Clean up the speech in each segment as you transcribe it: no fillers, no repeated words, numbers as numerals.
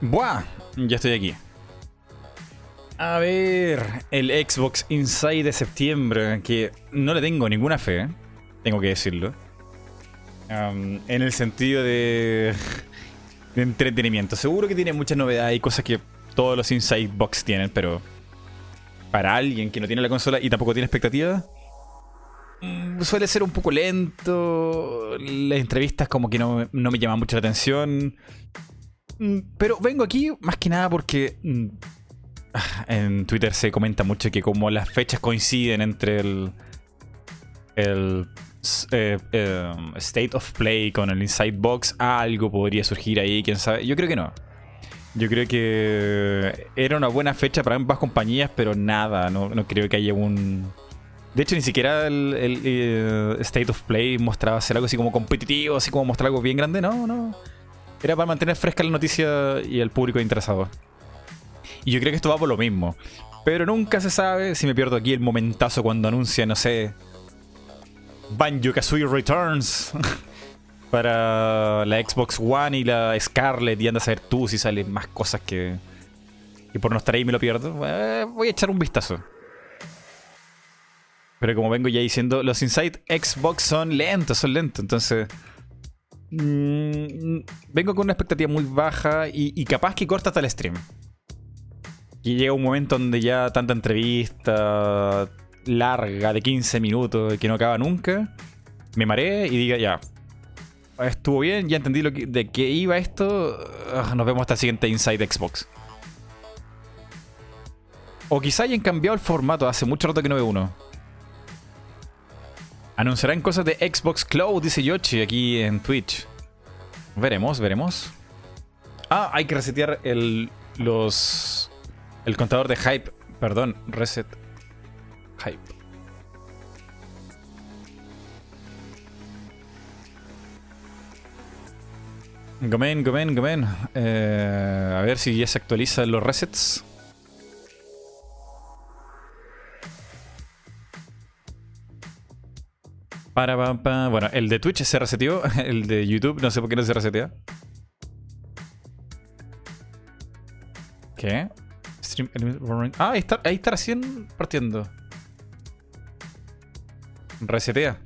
Buah, ya estoy aquí. A ver, el Xbox Inside de septiembre, que no le tengo ninguna fe, tengo que decirlo. En el sentido de entretenimiento. Seguro que tiene muchas novedades y cosas que todos los Inside Box tienen, pero para alguien que no tiene la consola y tampoco tiene expectativas, suele ser un poco lento. Las entrevistas como que no me llaman mucho la atención. Pero vengo aquí más que nada porque en Twitter se comenta mucho que como las fechas coinciden entre el State of Play con el Inside Box, algo podría surgir ahí, quién sabe. Yo creo que no. Yo creo que era una buena fecha para ambas compañías, pero nada, no creo que haya un... De hecho, ni siquiera el State of Play mostraba ser algo así como competitivo, así como mostrar algo bien grande, no. Era para mantener fresca la noticia y el público interesado. Y yo creo que esto va por lo mismo. Pero nunca se sabe si me pierdo aquí el momentazo cuando anuncia, no sé, Banjo-Kazooie Returns para la Xbox One y la Scarlett, y anda a saber tú si salen más cosas que por no estar ahí me lo pierdo. Voy a echar un vistazo. Pero como vengo ya diciendo, los Inside Xbox son lentos, entonces vengo con una expectativa muy baja y capaz que corta hasta el stream. Y llega un momento donde ya tanta entrevista larga de 15 minutos que no acaba nunca, me mareé y diga ya, estuvo bien, ya entendí de qué iba esto, nos vemos hasta el siguiente Inside Xbox. O quizá hayan cambiado el formato, hace mucho rato que no veo uno. Anunciarán cosas de Xbox Cloud, dice Georgy aquí en Twitch. Veremos. Ah, hay que resetear el contador de hype. Perdón, reset hype. Gomen. A ver si ya se actualizan los resets. Bueno, el de Twitch se reseteó. El de YouTube, no sé por qué no se resetea. ¿Qué? Ah, ahí está recién partiendo. Resetea.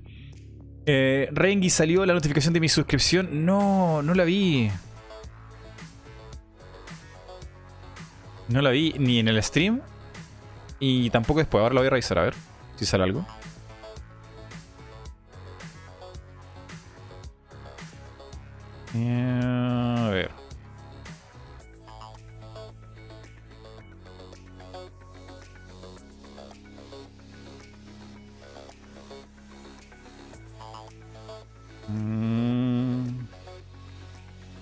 Rengi, salió la notificación de mi suscripción. No la vi. No la vi ni en el stream y tampoco después. Ahora la voy a revisar a ver si sale algo. A ver.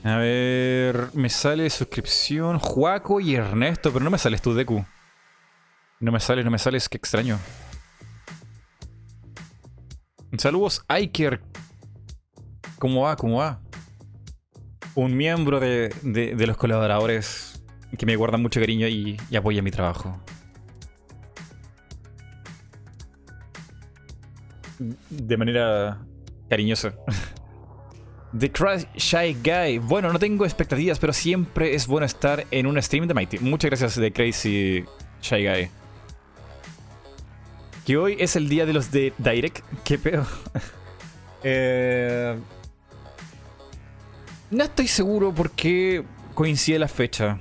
A ver, me sale suscripción Juaco y Ernesto, pero no me sales tú, Deku. No me sales, qué extraño. Saludos, Iker. ¿Cómo va? Un miembro de los colaboradores que me guardan mucho cariño y apoya mi trabajo. De manera cariñosa. The Crash Shy Guy. Bueno, no tengo expectativas, pero siempre es bueno estar en un stream de Mighty. Muchas gracias, The Crazy Shy Guy. Que hoy es el día de los de Direct. ¿Qué pedo? No estoy seguro por qué coincide la fecha.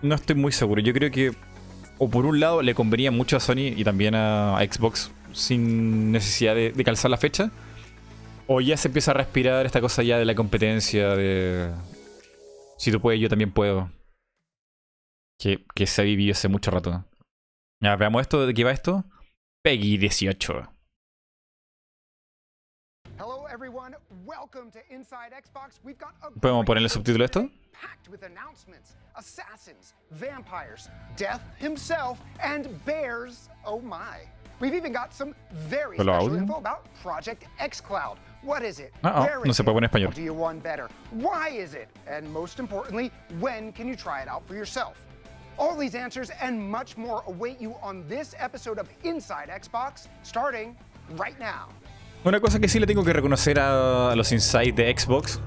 No estoy muy seguro. Yo creo que, o por un lado, le convenía mucho a Sony y también a Xbox sin necesidad de calzar la fecha. O ya se empieza a respirar esta cosa ya de la competencia de... Si tú puedes, yo también puedo. Que se ha vivido hace mucho rato. Ya, veamos esto. ¿De qué va esto? Peggy 18. ¿Podemos ponerle subtítulo a esto? Assassins, vampires, death himself, and bears. Oh my. We've even got some very special info about Project xCloud. What is it? No se puede poner español. Do you want better? Why is it? And most importantly, when can you try it out for yourself? All these answers and much more await you on this episode of Inside Xbox, starting right now. Una cosa que sí le tengo que reconocer a los Inside de Xbox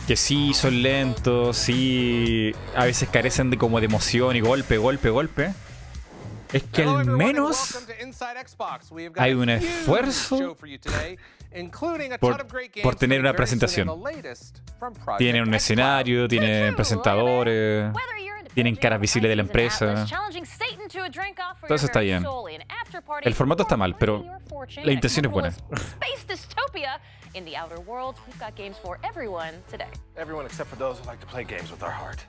que sí son lentos, sí a veces carecen de como de emoción y golpe, es que al menos hay un esfuerzo por tener una presentación. Tienen un escenario, tienen presentadores, tienen caras visibles de la empresa. Todo eso está bien. El formato está mal, pero la intención es buena. In the outer world, we've got games for everyone today. Everyone except for those who like to play games with their heart.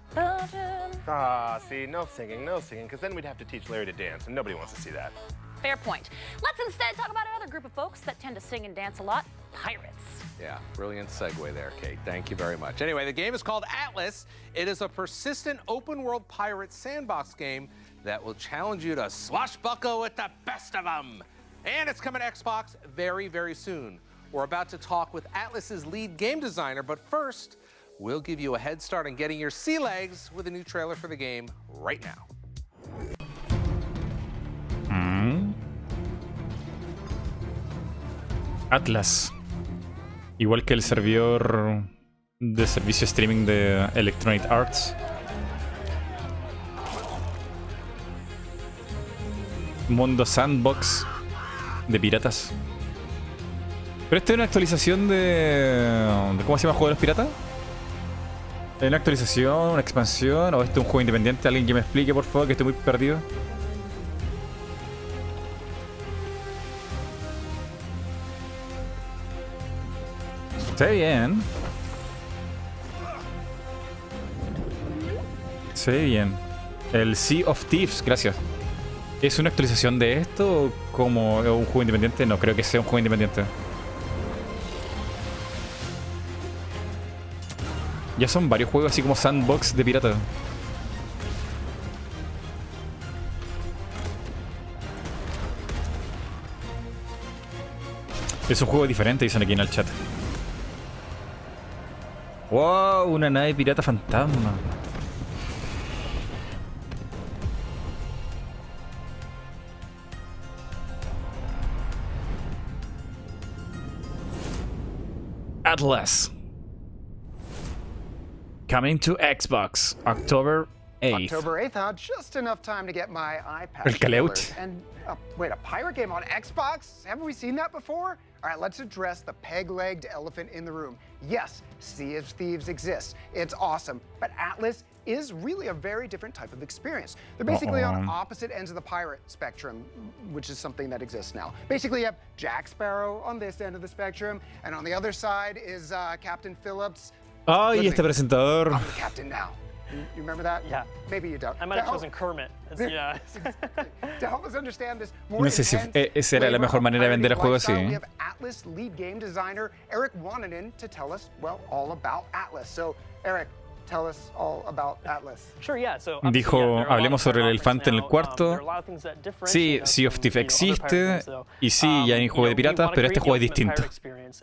See, no singing, because then we'd have to teach Larry to dance, and nobody wants to see that. Fair point. Let's instead talk about another group of folks that tend to sing and dance a lot, pirates. Yeah, brilliant segue there, Kate. Thank you very much. Anyway, the game is called Atlas. It is a persistent open-world pirate sandbox game that will challenge you to swashbuckle with the best of them. And it's coming to Xbox very, very soon. We're about to talk with Atlas's lead game designer, but first, we'll give you a head start on getting your sea legs with a new trailer for the game right now. Atlas. Igual que el servidor de servicio streaming de Electronic Arts. Mundo sandbox de piratas. Pero esta es una actualización de ¿cómo se llama el juego de los piratas? ¿Es una actualización, una expansión o este es un juego independiente? Alguien que me explique, por favor, que estoy muy perdido. Se ve bien. Se ve bien. El Sea of Thieves, gracias. ¿Es una actualización de esto o como un juego independiente? No creo que sea un juego independiente. Ya son varios juegos así como sandbox de pirata. Es un juego diferente, dicen aquí en el chat. ¡Wow! Una nave pirata fantasma. Atlas. Coming to Xbox, October 8th. October 8th, huh? Just enough time to get my iPad. El caleut. And wait, a pirate game on Xbox? Haven't we seen that before? All right, let's address the peg-legged elephant in the room. Yes, Sea of Thieves exists. It's awesome. But Atlas is really a very different type of experience. They're basically on opposite ends of the pirate spectrum, which is something that exists now. Basically, you have Jack Sparrow on this end of the spectrum, and on the other side is Captain Phillips. Ay, este presentador. I'm the captain now. You remember that? Yeah. Maybe you don't. I might have chosen Kermit. Yeah. To help us understand this more No sé si esa era la mejor manera de vender el juego así. We have Atlas lead game designer Eric Wananen to tell us, well, all about Atlas. So, Eric, tell us all about Atlas. Sure, yeah. So, dijo, hablemos sobre el elefante en el cuarto. Sí, Sea of Thieves existe. Y sí, ya hay un juego de piratas, pero este juego es distinto.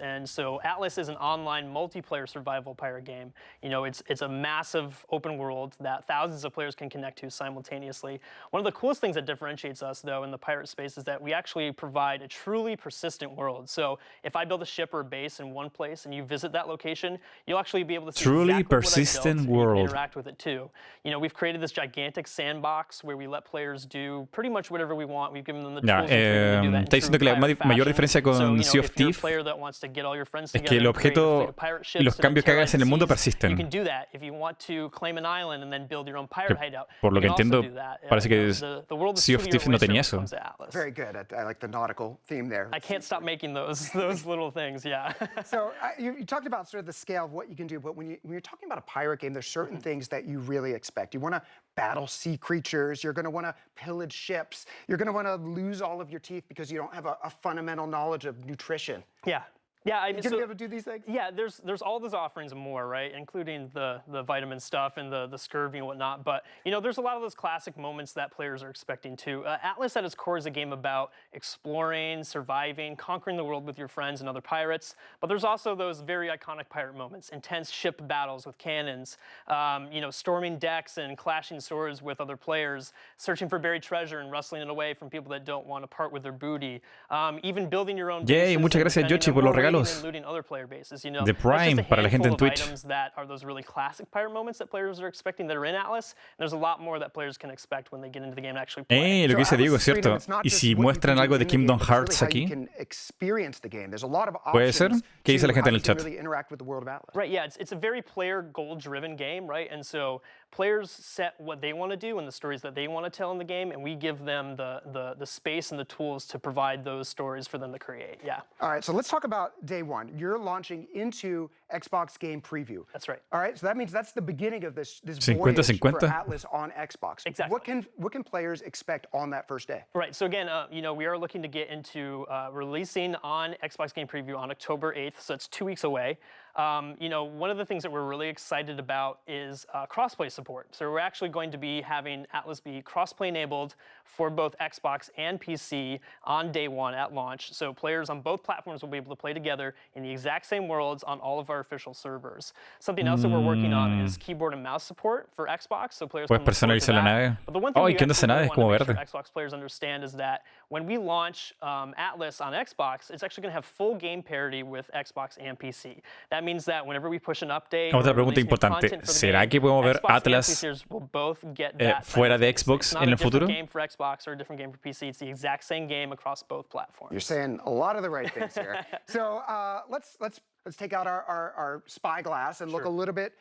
And so Atlas is an online multiplayer survival pirate game. You know, it's a massive open world that thousands of players can connect to simultaneously. One of the coolest things that differentiates us, though, in the pirate space is that we actually provide a truly persistent world. So if I build a ship or a base in one place and you visit that location, you'll actually be able to see truly exactly persistent what I built, world. And you can interact with it too. You know, we've created this gigantic sandbox where we let players do pretty much whatever we want. We've given them the tools and to do that. Está diciendo que la mayor diferencia con Sea of Thieves es que el objeto y los cambios que hagas en el mundo persisten. Por lo que entiendo, parece que Sea of Thieves no tenía eso. Very good. I like the nautical theme there. I can't stop making those little things, yeah. So you talked about sort of the scale of what you can do, but when you're talking about a pirate game, there's certain things that you really expect. You want to battle sea creatures. You're going to want to pillage ships. You're going to want to lose all of your teeth because you don't have a fundamental knowledge of nutrition. Yeah. Yeah, I mean, you're gonna be able to do these things? Yeah, there's all those offerings and more, right? Including the vitamin stuff and the scurvy and whatnot. But you know, there's a lot of those classic moments that players are expecting too. Atlas at its core is a game about exploring, surviving, conquering the world with your friends and other pirates. But there's also those very iconic pirate moments: intense ship battles with cannons, you know, storming decks and clashing swords with other players, searching for buried treasure and rustling it away from people that don't want to part with their booty. Even building your own. Yay, muchas gracias, Georgy, por los regalos. malos. The Prime para la gente en Twitch. That are those really classic pirate moments that players are expecting that are in Atlas. And there's a lot more that players can expect when they get into the game and actually play. Lo que dice Diego es cierto. Y si muestran algo de Kingdom Hearts aquí, ¿puede ser? ¿Qué dice la gente en el chat? Right, yeah, it's a very player goal-driven game, right? And so players set what they want to do and the stories that they want to tell in the game, and we give them the space and the tools to provide those stories for them to create. Yeah. All right, so let's talk about day one. You're launching into Xbox Game Preview. That's right. All right, so that means that's the beginning of this 50, voyage 50. for Atlas on Xbox. Exactly. What can players expect on that first day? Right. So again, we are looking to get into releasing on Xbox Game Preview on October 8th. So that's 2 weeks away. One of the things that we're really excited about is crossplay support. So we're actually going to be having Atlas be crossplay enabled for both Xbox and PC on day one at launch. So players on both platforms will be able to play together in the exact same worlds on all of our official servers. Something else that we're working on is keyboard and mouse support for Xbox. So players Puedes personalizar la nave. But the one thing we ¿qué onda esa nave? Es como want to make verde. sure Xbox players understand is that when we launch Atlas on Xbox, it's actually going to have full game parity with Xbox and PC. That means that whenever we push an update, Otra pregunta importante. ¿Será que podemos ver Atlas fuera de Xbox en el futuro? Xbox or a different game for PC. It's the exact same game across both platforms. You're saying a lot of the right things here. So let's take out our spyglass and look a little bit,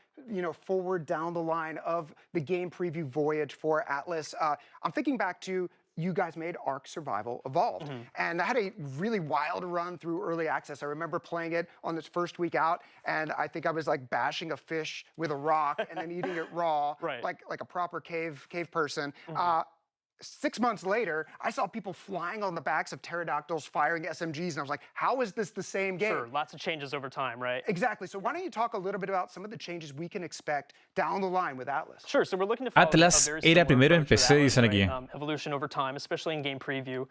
forward down the line of the game preview voyage for Atlas. I'm thinking back to you guys made Ark Survival Evolved. And I had a really wild run through early access. I remember playing it on its first week out, and I think I was like bashing a fish with a rock and then eating it raw, like a proper cave person. 6 months later, I saw people flying on the backs of pterodactyls firing SMGs, and I was like, how is this the same game? Sure, lots of changes over time, right? Exactly. So why don't you talk a little bit about some of the changes we can expect down the line with Atlas? Sure, so we're looking to follow Atlas era primero en PC, dicen aquí. Evolution over time, especially in game preview.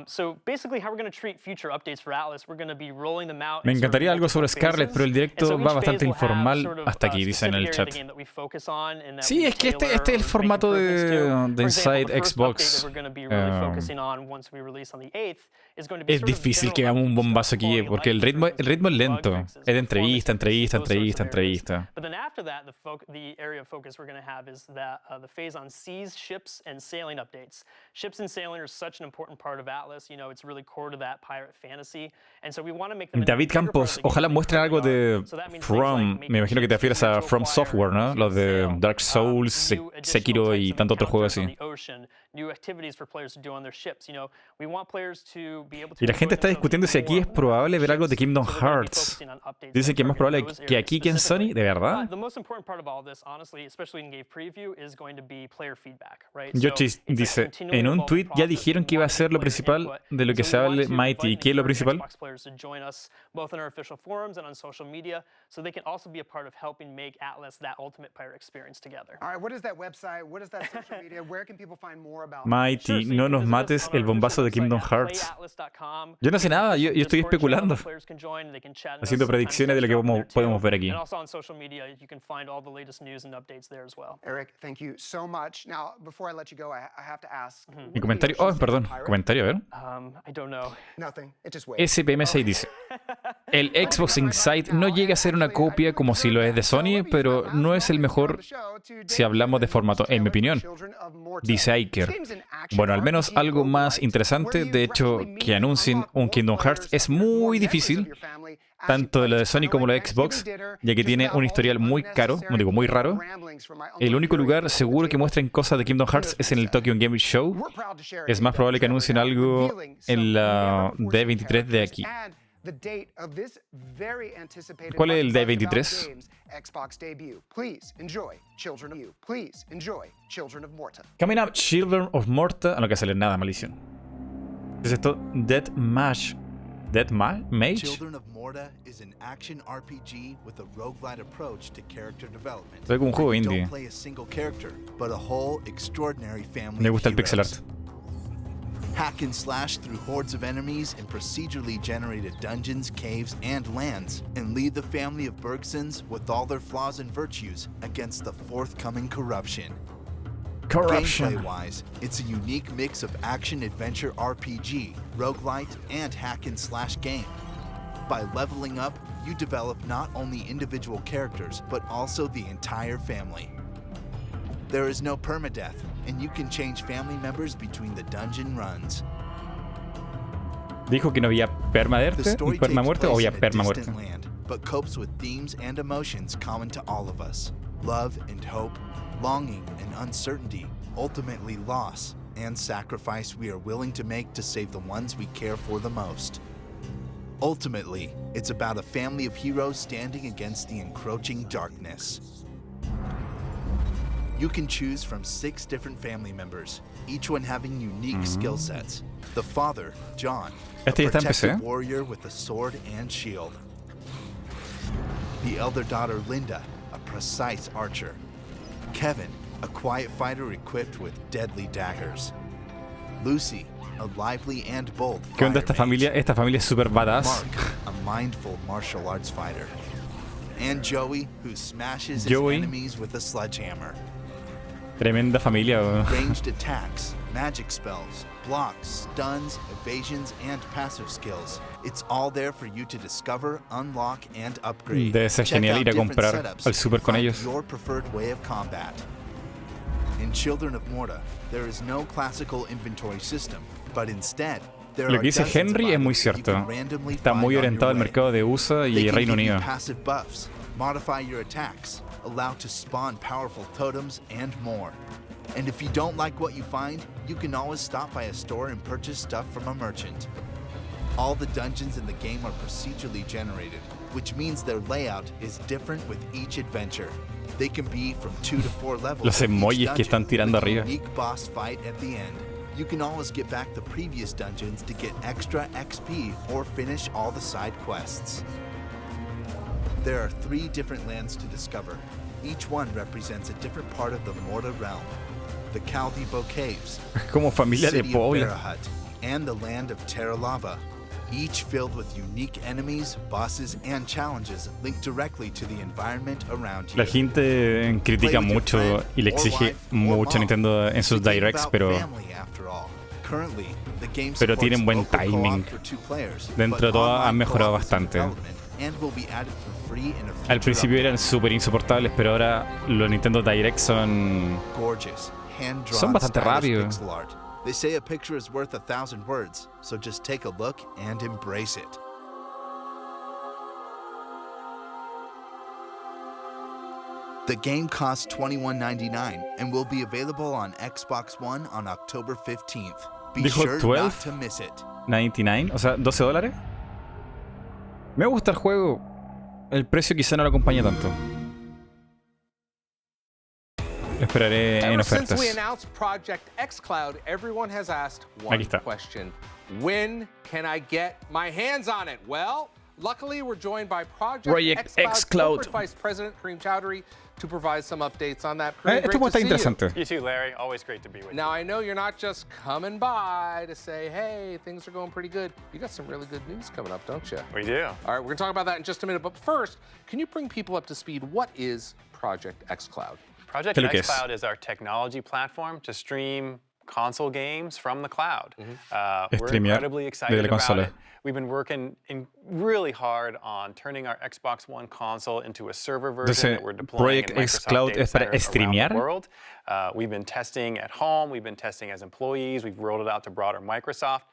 So basically how we're going to treat future updates for Atlas, we're going to be rolling them out. Me encantaría algo sobre Scarlet, pero el directo va bastante informal hasta aquí, dicen en el chat. Sí, es que este es el formato de Inside Xbox. Es difícil que hagamos un bombazo aquí porque el ritmo es lento. Es de entrevista. But then after that, the area of focus we're going to have is the phase on seas, ships, and sailing updates. Ships and sailing are such an important part of Atlas. It's really core to that pirate fantasy, and so we want to make them. David Campos, ojalá muestren algo de From. Me imagino que te refieres a From Software, ¿no? Los de Dark Souls, Sekiro y tanto otro juego así. Y la gente está discutiendo si aquí es probable ver algo de Kingdom Hearts. Dicen que es más probable que aquí que en Sony, ¿de verdad? Georgy dice, en un tweet ya dijeron que iba a ser lo principal de lo que se hable Mighty. ¿Y qué es lo principal? So they can also be a part of helping make Atlas that ultimate pirate experience together. All right, what is that website? What is that social media? Where can people find more about Mighty, no nos mates el bombazo de Kingdom Hearts. Yo no sé nada, yo estoy especulando, haciendo predicciones de lo que podemos ver aquí. Eric, thank you so much. Now, before I let you go, I have to ask. Mi comentario, perdón, comentario, a ver. I don't know. Nothing. It just waits. SPM6 dice, el Xbox Inside no llega a ser una copia como si lo es de Sony, pero no es el mejor si hablamos de formato, en mi opinión. Dice Iker. Bueno, al menos algo más interesante, de hecho, que anuncien un Kingdom Hearts es muy difícil, tanto de lo de Sony como lo de Xbox, ya que tiene un historial muy caro, no digo muy raro. El único lugar seguro que muestren cosas de Kingdom Hearts es en el Tokyo Game Show. Es más probable que anuncien algo en la D23 de aquí. ¿Cuál es el D23? Coming up, Children of Morta. No que sale nada, maldición. ¿Qué es esto? Dead Mage. Dead Mage? Children of Morta is an action RPG with a roguelite approach to character development. Es como un juego indie. Don't play a single character, but a whole extraordinary family. Me gusta el pixel art. Hack and slash through hordes of enemies in procedurally generated dungeons, caves, and lands, and lead the family of Bergsons with all their flaws and virtues against the forthcoming corruption. Gameplay-wise, it's a unique mix of action-adventure RPG, roguelite, and hack-and-slash game. By leveling up, you develop not only individual characters, but also the entire family. There is no permadeath, and you can change family members between the dungeon runs. Dijo que no había The permamuerte, story takes permamuerte o place había in a permamuerte. distant land, but copes with themes and emotions common to all of us. Love and hope, longing and uncertainty, ultimately loss and sacrifice we are willing to make to save the ones we care for the most. Ultimately, it's about a family of heroes standing against the encroaching darkness. You can choose from 6 different family members, each one having unique skill sets. The father, John, a Este ya está en protective PC. warrior with a sword and shield. The elder daughter, Linda, a precise archer. Kevin, a quiet fighter equipped with deadly daggers. Lucy, a lively and bold ¿Qué onda esta fire mage. familia? Esta familia es super badass. Mark, a mindful martial arts fighter. And Joey, who smashes his Joey. enemies with a sledgehammer. Tremenda familia. Weón. Ranged attacks, magic spells, blocks, stuns, evasions, and passive skills. It's all there for you to discover, unlock, and upgrade. Debe ser Check genial out ir a different comprar setups al super and con find ellos. your preferred way of combat. In Children of Morta, there is no classical inventory system, but instead there Lo are que dice dozens of Henry es muy items that you cierto. can randomly Está muy find on orientado al your way. mercado de USA They y can Reino give you Unido. passive buffs, modify your attacks, allow to spawn powerful totems, and more. And if you don't like what you find, you can always stop by a store and purchase stuff from a merchant. All the dungeons in the game are procedurally generated, which means their layout is different with each adventure. They can be from 2 to 4 levels. Los in each emojis que están dungeon, tirando with a arriba. unique boss fight at the end. You can always get back the previous dungeons to get extra XP or finish all the side quests. There are 3 different lands to discover. Each one represents a different part of the Morta realm. The Caldebo Caves, Como familia de City of Puebla. Barahut, and the land of Terra Lava, each filled with unique enemies, bosses, and challenges linked directly to the environment around you. La gente critica mucho y le exige mucho a Nintendo en sus directs, pero tienen buen timing. Dentro de todo han mejorado bastante. Al principio eran súper insoportables, pero ahora los Nintendo Directs son bastante rápidos. They say a picture is worth 1,000 words, so just take a look and embrace it. The game costs $21.99 and will be available on Xbox One on October 15th. Be Dijo sure 12. not to miss it. 99, o sea, $12. Me gusta el juego. El precio quizá no lo acompaña tanto. Esperaré en Ever since ofertas. we announced Project xCloud, everyone has asked one Aquí está. question. When can I get my hands on it? Well, luckily we're joined by Project xCloud. Corporate Vice President Kareem Chowdhury to provide some updates on that. Kareem, Esto great to está see you. interesante. You too, Larry. Always great to be with you. Now, I know you're not just coming by to say, hey, things are going pretty good. You got some really good news coming up, don't you? We do. All right, we're going to talk about that in just a minute. But first, can you bring people up to speed? What is Project xCloud? Project xCloud is our technology platform to stream console games from the cloud. We're incredibly excited about consola. it. We've been working really hard on turning our Xbox One console into a server version that we're deploying in Project Microsoft xCloud data es para centers around streamear. the world. We've been testing at home. We've been testing as employees. We've rolled it out to broader Microsoft.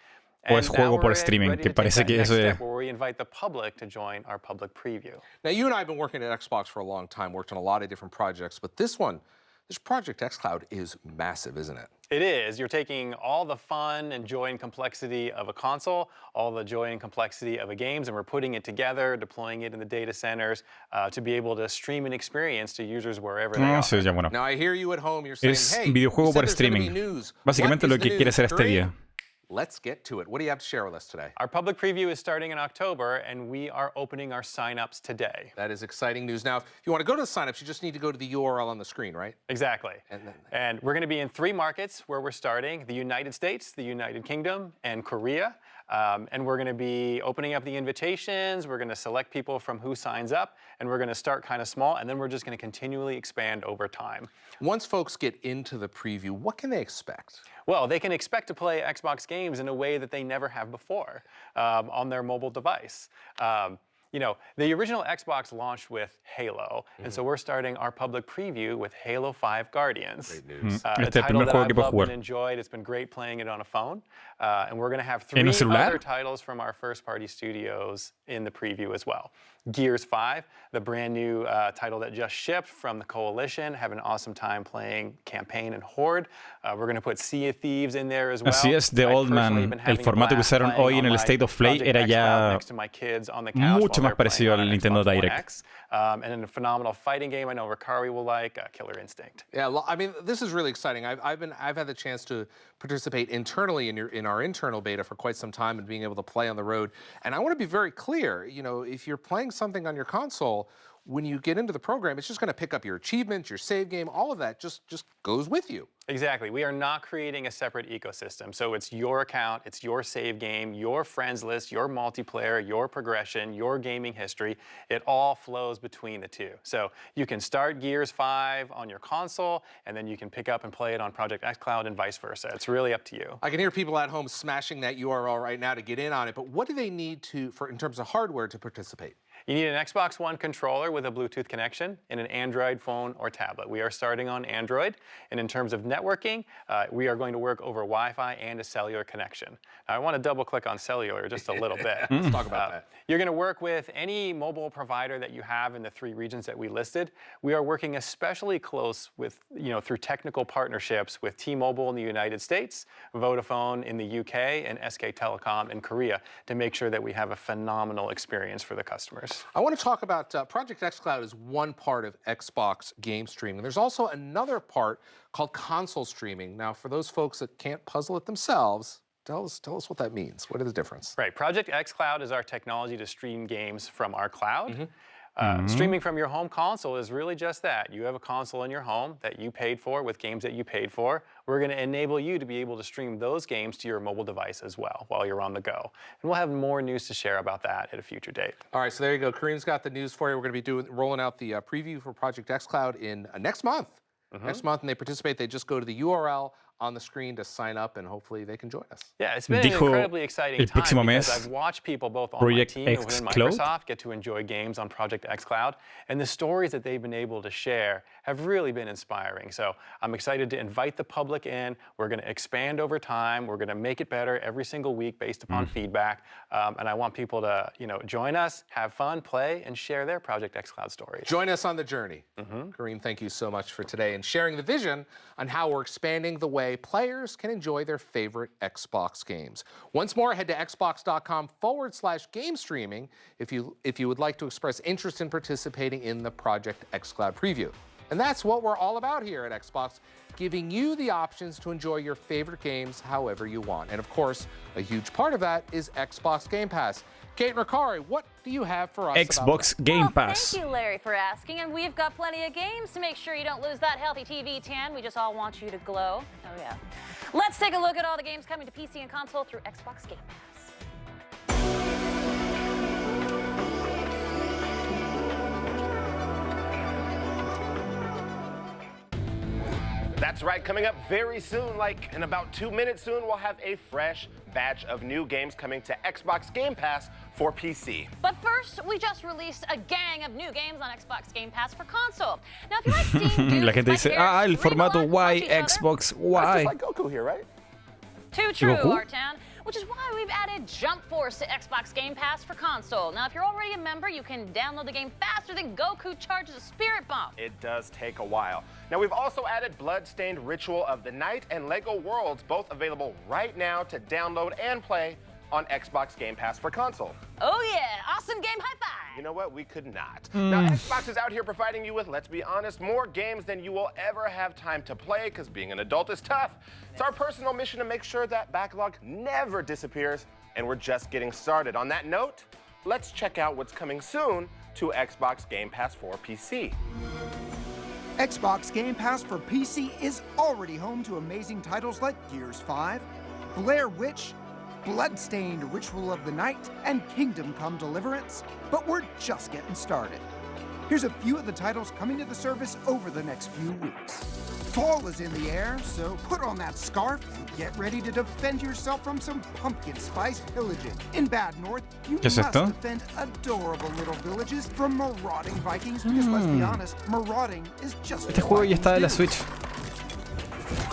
O es juego por streaming, que parece que eso es. Where we invite the public to join our public preview. Now, you and I have been working at Xbox for a long time, worked on a lot of different projects, but this Project xCloud is massive, isn't it? It is. You're taking all the fun and joy and complexity of a console, all the joy and complexity of a games, and we're putting it together, deploying it in the data centers to be able to stream an experience to users wherever they are. Sí, ya bueno. Now, I hear you at home, you're saying, Es hey, videojuego you said por there's gonna be streaming. news. Básicamente What lo is que the quiere news? hacer este Kareem, día. Let's get to it. What do you have to share with us today? Our public preview is starting in October, and we are opening our signups today. That is exciting news. Now, if you want to go to the signups, you just need to go to the URL on the screen, right? Exactly. And we're going to be in 3 markets where we're starting: the United States, the United Kingdom, and Korea. And we're going to be opening up the invitations. We're going to select people from who signs up, and we're going to start kind of small, and then we're just going to continually expand over time. Once folks get into the preview, what can they expect? Well, they can expect to play Xbox games in a way that they never have before on their mobile device. You know, the original Xbox launched with Halo, and so we're starting our public preview with Halo 5 Guardians. Great news. A title that I've loved and enjoyed. It's been great playing it on a phone. And we're going to have 3 other titles from our first-party studios in the preview as well. Gears 5, the brand new title that just shipped from the Coalition. Have an awesome time playing Campaign and Horde. We're going to put Sea of Thieves in there as well. Así es, The Old Man. El formato que usaron hoy en el State of Play era ya mucho más parecido al Nintendo Direct. And then a phenomenal fighting game I know Ricari will like, Killer Instinct. Yeah, I mean, this is really exciting. I've had the chance to participate internally in our internal beta for quite some time and being able to play on the road. And I want to be very clear, you know, if you're playing something on your console, when you get into the program, it's just going to pick up your achievements, your save game, all of that just goes with you. Exactly. We are not creating a separate ecosystem. So it's your account, it's your save game, your friends list, your multiplayer, your progression, your gaming history. It all flows between the two. So you can start Gears 5 on your console, and then you can pick up and play it on Project xCloud and vice versa. It's really up to you. I can hear people at home smashing that URL right now to get in on it, but what do they need in terms of hardware to participate? You need an Xbox One controller with a Bluetooth connection and an Android phone or tablet. We are starting on Android, and in terms of networking, we are going to work over Wi-Fi and a cellular connection. Now, I want to double-click on cellular just a little bit. Let's talk about that. You're going to work with any mobile provider that you have in the 3 regions that we listed. We are working especially close with, through technical partnerships with T-Mobile in the United States, Vodafone in the UK, and SK Telecom in Korea to make sure that we have a phenomenal experience for the customers. I want to talk about Project xCloud is one part of Xbox game streaming. There's also another part called console streaming. Now, for those folks that can't puzzle it themselves, tell us what that means. What is the difference? Right. Project xCloud is our technology to stream games from our cloud. Streaming from your home console is really just that. You have a console in your home that you paid for with games that you paid for. We're going to enable you to be able to stream those games to your mobile device as well while you're on the go. And we'll have more news to share about that at a future date. All right, so there you go. Kareem's got the news for you. We're going to be rolling out the preview for Project xCloud in next month. Next month, and they participate. They just go to the URL on the screen to sign up, and hopefully they can join us. Yeah, it's been an incredibly exciting time because I've watched people both on my team and within Microsoft get to enjoy games on Project xCloud, and the stories that they've been able to share have really been inspiring. So I'm excited to invite the public in. We're going to expand over time. We're going to make it better every single week based upon feedback, and I want people to, join us, have fun, play, and share their Project xCloud stories. Join us on the journey. Kareem, thank you so much for today and sharing the vision on how we're expanding the way players can enjoy their favorite Xbox games. Once more, head to xbox.com/game streaming if you would like to express interest in participating in the Project xCloud preview. And that's what we're all about here at Xbox, giving you the options to enjoy your favorite games however you want. And of course, a huge part of that is Xbox Game Pass. Kate and Ricari, what do you have for us? Xbox Game Pass. Thank you, Larry, for asking. And we've got plenty of games to make sure you don't lose that healthy TV tan. We just all want you to glow. Oh, yeah. Let's take a look at all the games coming to PC and console through Xbox Game Pass. That's right, coming up very soon, like in about 2 minutes soon, we'll have a fresh batch of new games coming to Xbox Game Pass for PC. But first, we just released a gang of new games on Xbox Game Pass for console. Now, if you like seeing dudes La gente dice, el formato Y, Xbox Y. That's just like Goku here, right? Too true, Artan. Which is why we've added Jump Force to Xbox Game Pass for console. Now, if you're already a member, you can download the game faster than Goku charges a spirit bomb. It does take a while. Now, we've also added Bloodstained Ritual of the Night and LEGO Worlds, both available right now to download and play on Xbox Game Pass for console. Oh yeah, awesome game, high five! You know what, we could not. Now, Xbox is out here providing you with, let's be honest, more games than you will ever have time to play, because being an adult is tough. It's our personal mission to make sure that backlog never disappears, and we're just getting started. On that note, let's check out what's coming soon to Xbox Game Pass for PC. Xbox Game Pass for PC is already home to amazing titles like Gears 5, Blair Witch, Bloodstained Ritual of the Night, and Kingdom Come Deliverance. But we're just getting started. Here's a few of the titles coming to the service over the next few weeks. Fall is in the air, so put on that scarf and get ready to defend yourself from some pumpkin spice pillaging. In Bad North, you must defend adorable little villages from marauding Vikings, because let's be honest, marauding is just Este juego ya está en la Switch.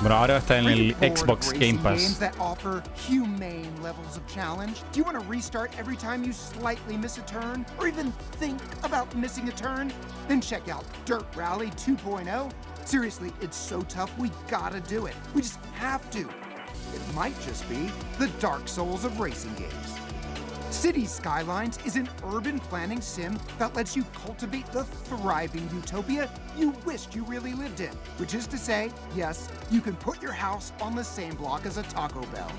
Bueno, ahora está en el Xbox Game Pass. Games that offer humane levels of challenge. Do you want to restart every time you slightly miss a turn, or even think about missing a turn? Then check out Dirt Rally 2.0. Seriously, it's so tough, we gotta do it. We just have to. It might just be the Dark Souls of racing games. City Skylines is an urban planning sim that lets you cultivate the thriving utopia you wished you really lived in. Which is to say, yes, you can put your house on the same block as a Taco Bell.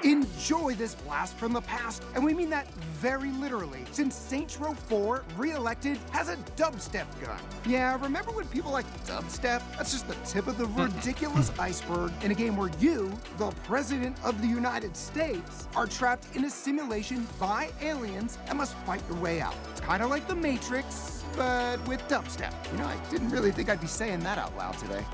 Enjoy this blast from the past, and we mean that very literally, since Saints Row 4 re-elected has a dubstep gun. Yeah, remember when people like dubstep? That's just the tip of the ridiculous iceberg in a game where you, the President of the United States, are trapped in a simulation by aliens and must fight your way out. It's kind of like The Matrix, but with dubstep. You know, I didn't really think I'd be saying that out loud today.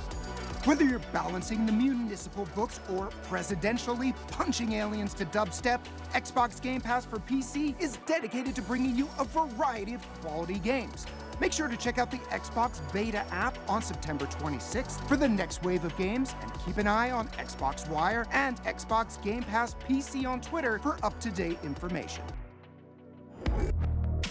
Whether you're balancing the municipal books or presidentially punching aliens to dubstep, Xbox Game Pass for PC is dedicated to bringing you a variety of quality games. Make sure to check out the Xbox Beta app on September 26th for the next wave of games, and keep an eye on Xbox Wire and Xbox Game Pass PC on Twitter for up-to-date information.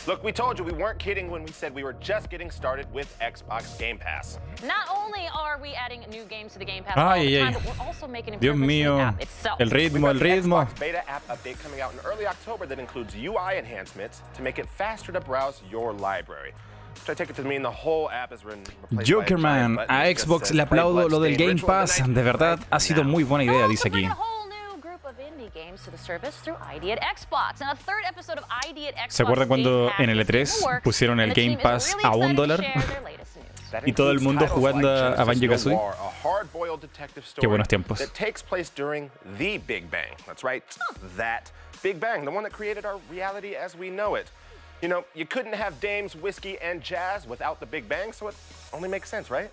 Look, we told you we weren't kidding when we said we were just getting started with Xbox Game Pass. Not only are we adding new games to the Game Pass all the time, but we're also making improvements to the app itself. El ritmo, el ritmo. Xbox Beta app update coming out in early October that includes UI enhancements to make it faster to browse your library. Which I take it to mean the whole app is replaced Jokerman, a Xbox le aplaudo lo del Game Pass. De verdad, ha sido muy buena idea, dice aquí. Games to the service through ID at Xbox. Now, a third episode of ID at Xbox. ¿Se acuerdan cuando en el E3 pusieron el Game Pass a $1? Y todo el mundo jugando a Banjo-Kazooie. Qué buenos tiempos. That takes place during the Big Bang. That's right, that Big Bang, the one that created our reality as we know it. You know, you couldn't have dames, whiskey, and jazz without the Big Bang, so it only makes sense, right?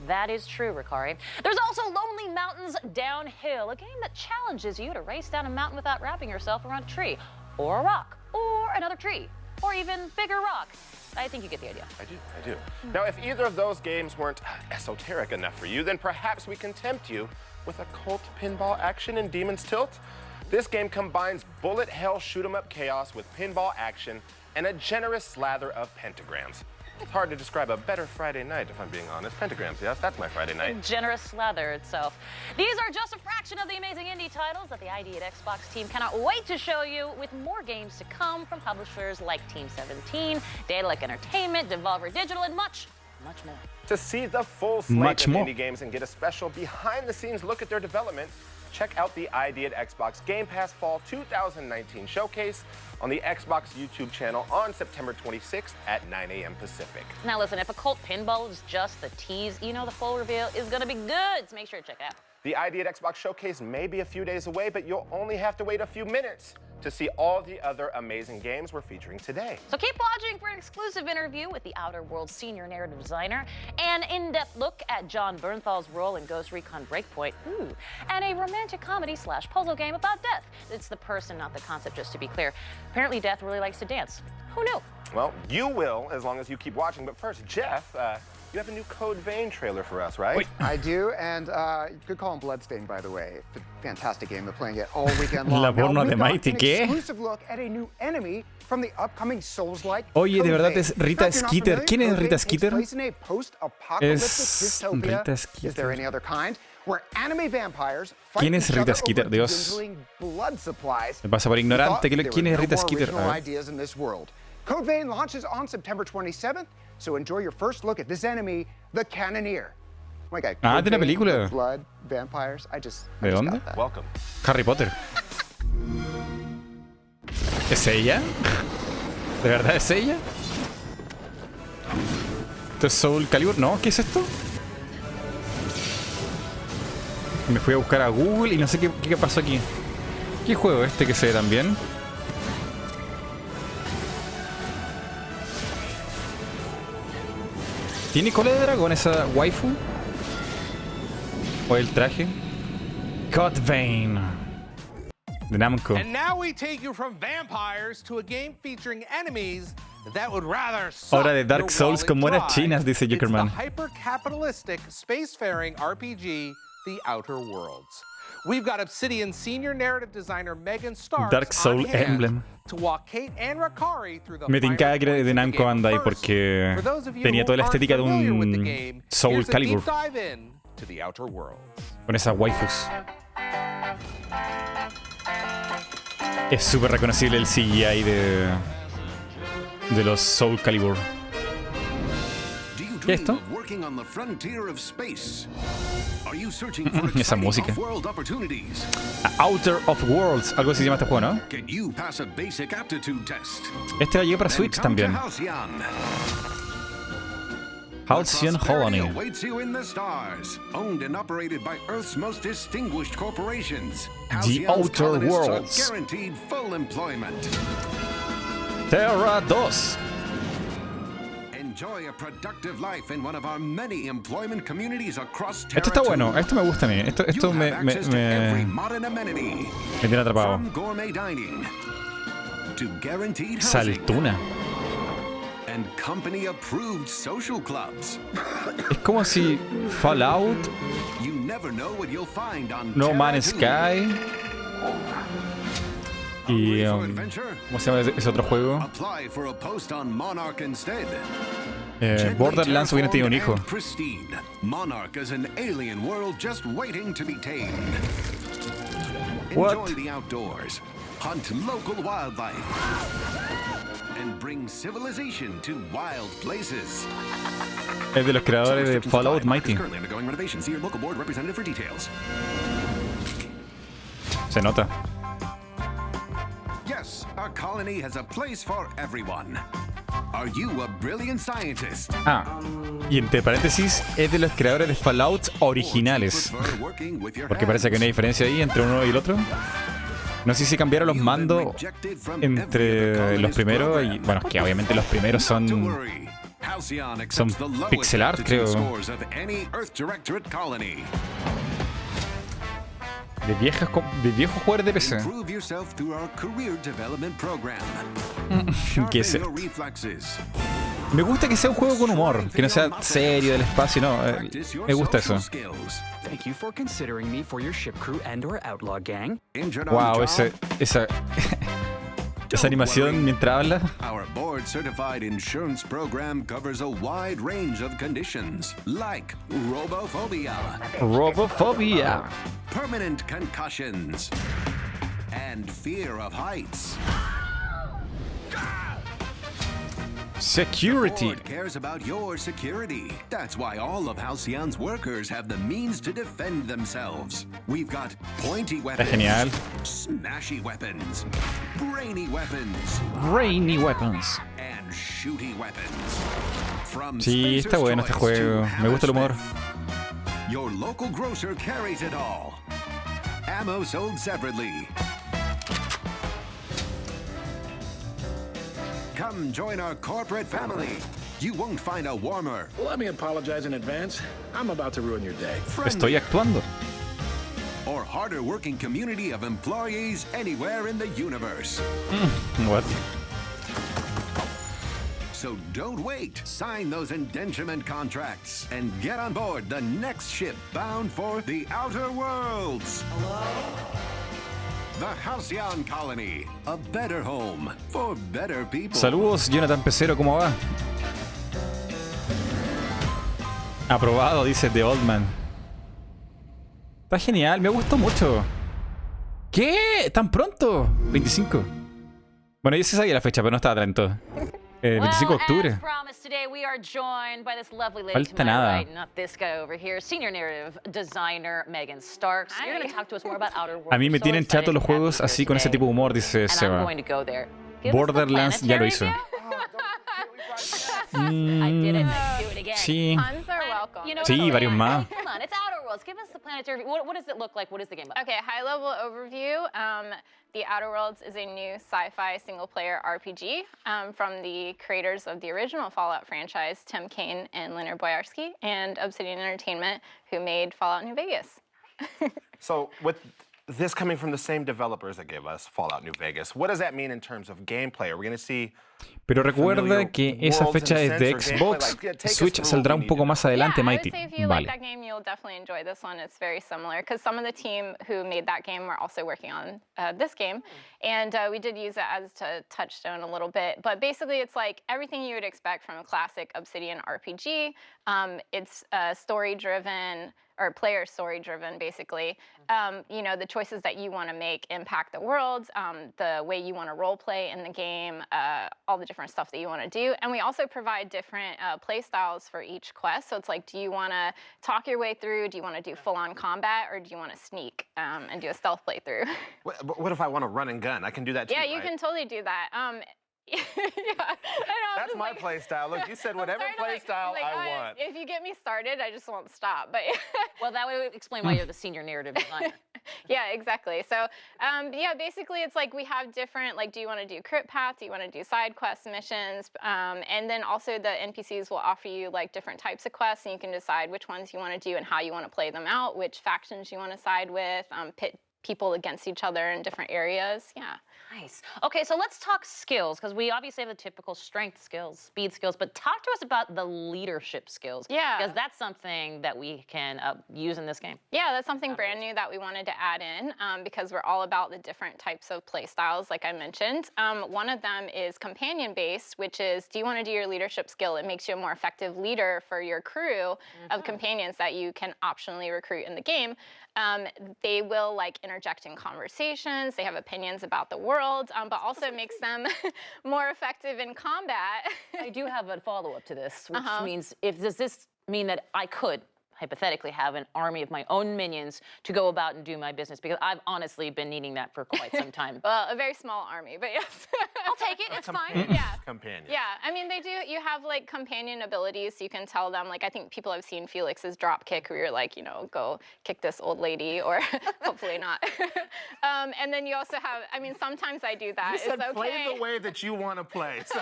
That is true, Ricari. There's also Lonely Mountains Downhill, a game that challenges you to race down a mountain without wrapping yourself around a tree, or a rock, or another tree, or even bigger rock. I think you get the idea. I do. Now, if either of those games weren't esoteric enough for you, then perhaps we can tempt you with a cult pinball action in Demon's Tilt. This game combines bullet hell shoot-'em-up chaos with pinball action and a generous slather of pentagrams. It's hard to describe a better Friday night, if I'm being honest. Pentagrams, yes, that's my Friday night. A generous slather itself. These are just a fraction of the amazing indie titles that the ID at Xbox team cannot wait to show you, with more games to come from publishers like Team 17, Daedalic Entertainment, Devolver Digital, and much more. To see the full slate of indie games and get a special behind-the-scenes look at their development, check out the ID at Xbox Game Pass Fall 2019 Showcase on the Xbox YouTube channel on September 26th at 9 a.m. Pacific. Now listen, if a cult pinball is just the tease, you know the full reveal is going to be good, so make sure to check it out. The ID at Xbox Showcase may be a few days away, but you'll only have to wait a few minutes to see all the other amazing games we're featuring today. So keep watching for an exclusive interview with the Outer Worlds senior narrative designer, an in-depth look at John Bernthal's role in Ghost Recon Breakpoint, and a romantic comedy/puzzle game about death. It's the person, not the concept, just to be clear. Apparently Death really likes to dance. Who knew? Well, you will, as long as you keep watching. But first, Jeff, you have a new Code Vein trailer for us, right? I do, and you could call him Bloodstained, by the way. It's a fantastic game. They're playing it all weekend long. La porno de Mighty, ¿qué? Exclusive look at a new enemy from the upcoming Souls-like. Oye, de verdad es Rita Skeeter. ¿Quién es Rita Skeeter? Es Rita Skeeter. Is there any other kind? Where anime vampires ¿Quién es Rita Skeeter? Dios. Me pasa por ignorante. ¿Quién es Rita Skeeter? Code Vein launches on September 27th, so enjoy your first look at this enemy, the Cannoneer. Oh my God, de una película. Blood, vampires. I just dónde? got that. Welcome. Harry Potter. ¿Es ella? ¿De verdad es ella? ¿Esto es Soul Calibur? No, ¿qué es esto? Me fui a buscar a Google y no sé qué pasó aquí. ¿Qué juego este que se ve tan bien? ¿Tiene cola de dragón esa waifu? ¿O el traje? Cutman de Namco. And now we take you from vampires to a game featuring enemies that would rather suck Hora de Dark your Souls wallet con monas dry. chinas, dice It's Jokerman. the hyper-capitalistic, spacefaring RPG, The Outer Worlds. We've got Obsidian senior narrative designer Megan Starks Dark Soul on hand Emblem. to walk Kate and Rakari through the Me tincaba que finer de points of the Namco game. anda ahí First, porque for those of you tenía who toda la aren't estética de familiar with the un game, Soul here's a Calibur. deep dive in to The Outer Worlds. Con esas waifus. Es súper reconocible el CGI de los Soul Calibur. ¿Qué es esto? Esa música. Outer of Worlds, algo así se llama este juego, ¿no? Este va a llegar para Switch también. Halcyon Colony. The Outer Worlds. Terra 2. Esto está bueno, esto me gusta a mí. Esto me tiene atrapado. Saltuna. Es como si Fallout, No Man's Sky y ¿cómo se llama ese otro juego? Borderlands hubiera tenido un hijo. What? Es de los creadores de Fallout Mighty. Se nota. Ah, y entre paréntesis, es de los creadores de Fallout originales. Porque parece que no hay diferencia ahí entre uno y el otro. No sé si cambiaron los mandos entre los primeros y... Bueno, que obviamente los primeros son pixel art, creo. De viejos jugadores de PC. ¿Qué es esto? Me gusta que sea un juego con humor, que no sea serio del espacio, no. Me gusta eso. Wow, esa animación mientras habla. Our board certified insurance program covers a wide range of conditions like Robophobia, permanent concussions, and fear of heights. Security. The board cares about your security. That's why all of Halcyon's workers have the means to defend themselves. We've got pointy weapons, Genial. smashy weapons, brainy weapons, and shooty weapons. From Sí, está spacers bueno este toys to juego. Me gusta el humor. Your local grocer carries it all. Ammo sold separately. Come join our corporate family. You won't find a warmer, Let me apologize in advance. I'm about to ruin your day. Estoy actuando. or harder working community of employees anywhere in the universe. What? So don't wait. Sign those indenturement contracts and get on board the next ship bound for the Outer Worlds. The Halcyon Colony, a better home for better people. Saludos, Jonathan Pecero, ¿cómo va? Aprobado, dice The Old Man. Está genial, me gustó mucho. ¿Qué? ¿Tan pronto? 25. Bueno, yo sí sabía la fecha, pero no estaba atento. 25 de octubre. Falta nada. A mí me tienen chato los juegos así con ese tipo de humor, dice Seba. Borderlands ya lo hizo. Sí. Sí, varios más. planetary. What does it look like? What is the game about? Okay, high-level overview. The Outer Worlds is a new sci-fi single-player RPG from the creators of the original Fallout franchise, Tim Kaine and Leonard Boyarsky, and Obsidian Entertainment, who made Fallout New Vegas. So with this coming from the same developers that gave us Fallout New Vegas, what does that mean in terms of gameplay? Are we going to see... Pero recuerda que esa fecha es de Xbox. Switch saldrá un poco más adelante, Mighty. I would say if you like that game, you'll definitely enjoy this one. It's very similar because some of the team who made that game were also working on this game. And we did use it as a touchstone a little bit. But basically, it's like everything you would expect from a classic Obsidian RPG. It's story-driven, or player story-driven, basically. You know, the choices that you want to make impact the world, the way you want to role-play in the game, all the different stuff that you want to do. And we also provide different play styles for each quest. So it's like, do you want to talk your way through? Do you want to do full-on combat? Or do you want to sneak and do a stealth playthrough? What if I want to run and gun? I can do that too, Yeah, you right? can totally do that. Yeah, I know, That's my play style. Look, you said whatever play style I want. If you get me started, I just won't stop. But well, that would explain why you're the senior narrative designer. Yeah, exactly. So, yeah, basically it's like we have different, like, do you want to do crit paths? Do you want to do side quest missions? And then also the NPCs will offer you like different types of quests, and you can decide which ones you want to do and how you want to play them out, which factions you want to side with, pit people against each other in different areas. Yeah. Nice. Okay, so let's talk skills, because we obviously have the typical strength skills, speed skills, but talk to us about the leadership skills. Yeah. Because that's something that we can use in this game. Yeah, that's something brand new that we wanted to add in because we're all about the different types of play styles, like I mentioned. One of them is companion-based, which is, do you want to do your leadership skill? It makes you a more effective leader for your crew of companions that you can optionally recruit in the game. They will like interject in conversations. They have opinions about the world, but also makes them more effective in combat. I do have a follow-up to this, which means, does this mean that I could hypothetically have an army of my own minions to go about and do my business? Because I've honestly been needing that for quite some time. Well, a very small army, but yes. I'll take it, it's fine. Yeah. Companion. Yeah, I mean, you have like companion abilities, so you can tell them, like, I think people have seen Felix's drop kick where you're like, you know, go kick this old lady, or hopefully not. And then you also have, I mean, sometimes I do that. You said it's okay. play the way that you want to play. So.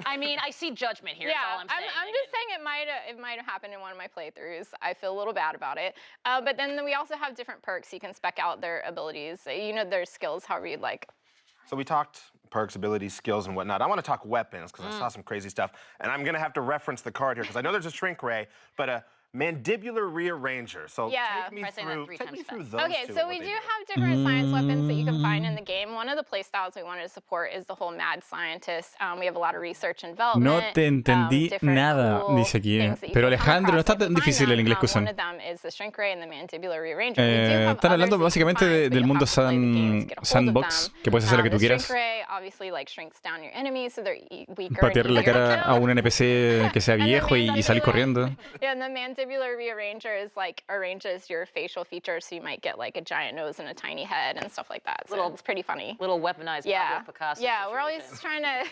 I mean, I see judgment here, Yeah, that's all I'm saying. I'm just saying it might have happened in one of my playthroughs. I feel a little bad about it. But then we also have different perks. You can spec out their abilities, you know, their skills, however you'd like. So we talked perks, abilities, skills, and whatnot. I want to talk weapons, because I saw some crazy stuff. And I'm going to have to reference the card here, because I know there's a shrink ray, but a mandibular rearranger. So take me through those Okay, two. so we do have different science weapons that you can find in the game. One of the play styles we wanted to support is the whole mad scientist. We have a lot of research and development. No te entendí nada, dice aquí. Pero Alejandro, no está tan difícil el inglés que usan. One of them is the shrink ray and the mandibular rearranger. Están hablando básicamente del mundo sandbox, que puedes hacer lo que tú quieras. Shrink ray obviously like shrinks down your enemies, so they're weaker. Patearle la cara a un NPC que sea viejo y salir corriendo. Yeah, and the mandibular rearranger is like arranges your facial features, so you might get like a giant nose and a tiny head and stuff like that. So it's pretty funny. Little weaponized Pablo Picasso. Yeah, we're always trying to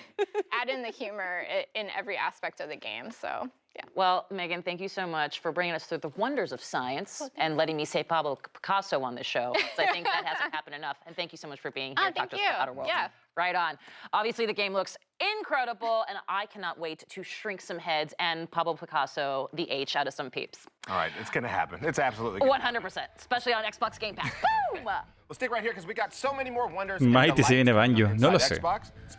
add in the humor in every aspect of the game. So. Yeah. Well, Megan, thank you so much for bringing us through the wonders of science and letting me say Pablo Picasso on the show. I think that hasn't happened enough. And thank you so much for being here. Thank you. Outer Worlds. Yeah. Right on. Obviously, the game looks incredible, and I cannot wait to shrink some heads and Pablo Picasso the H out of some peeps. All right, it's going to happen. It's absolutely going to happen. 100%, especially on Xbox Game Pass. Boom! Well, stick right here because we got so many more wonders. Mighty se viene Banjo, no lo sé.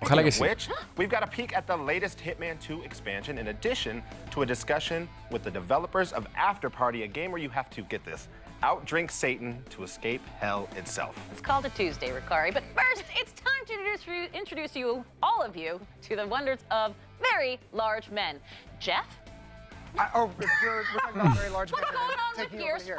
Ojalá que sí. Which, we've got a peek at the latest Hitman 2 expansion, in addition to a discussion with the developers of After Party, a game where you have to, get this, outdrink Satan to escape hell itself. It's called a Tuesday, Ricari. But first, it's time to introduce you, all of you, to the wonders of very large men. Jeff? We're talking about very large men. What's going on with Gears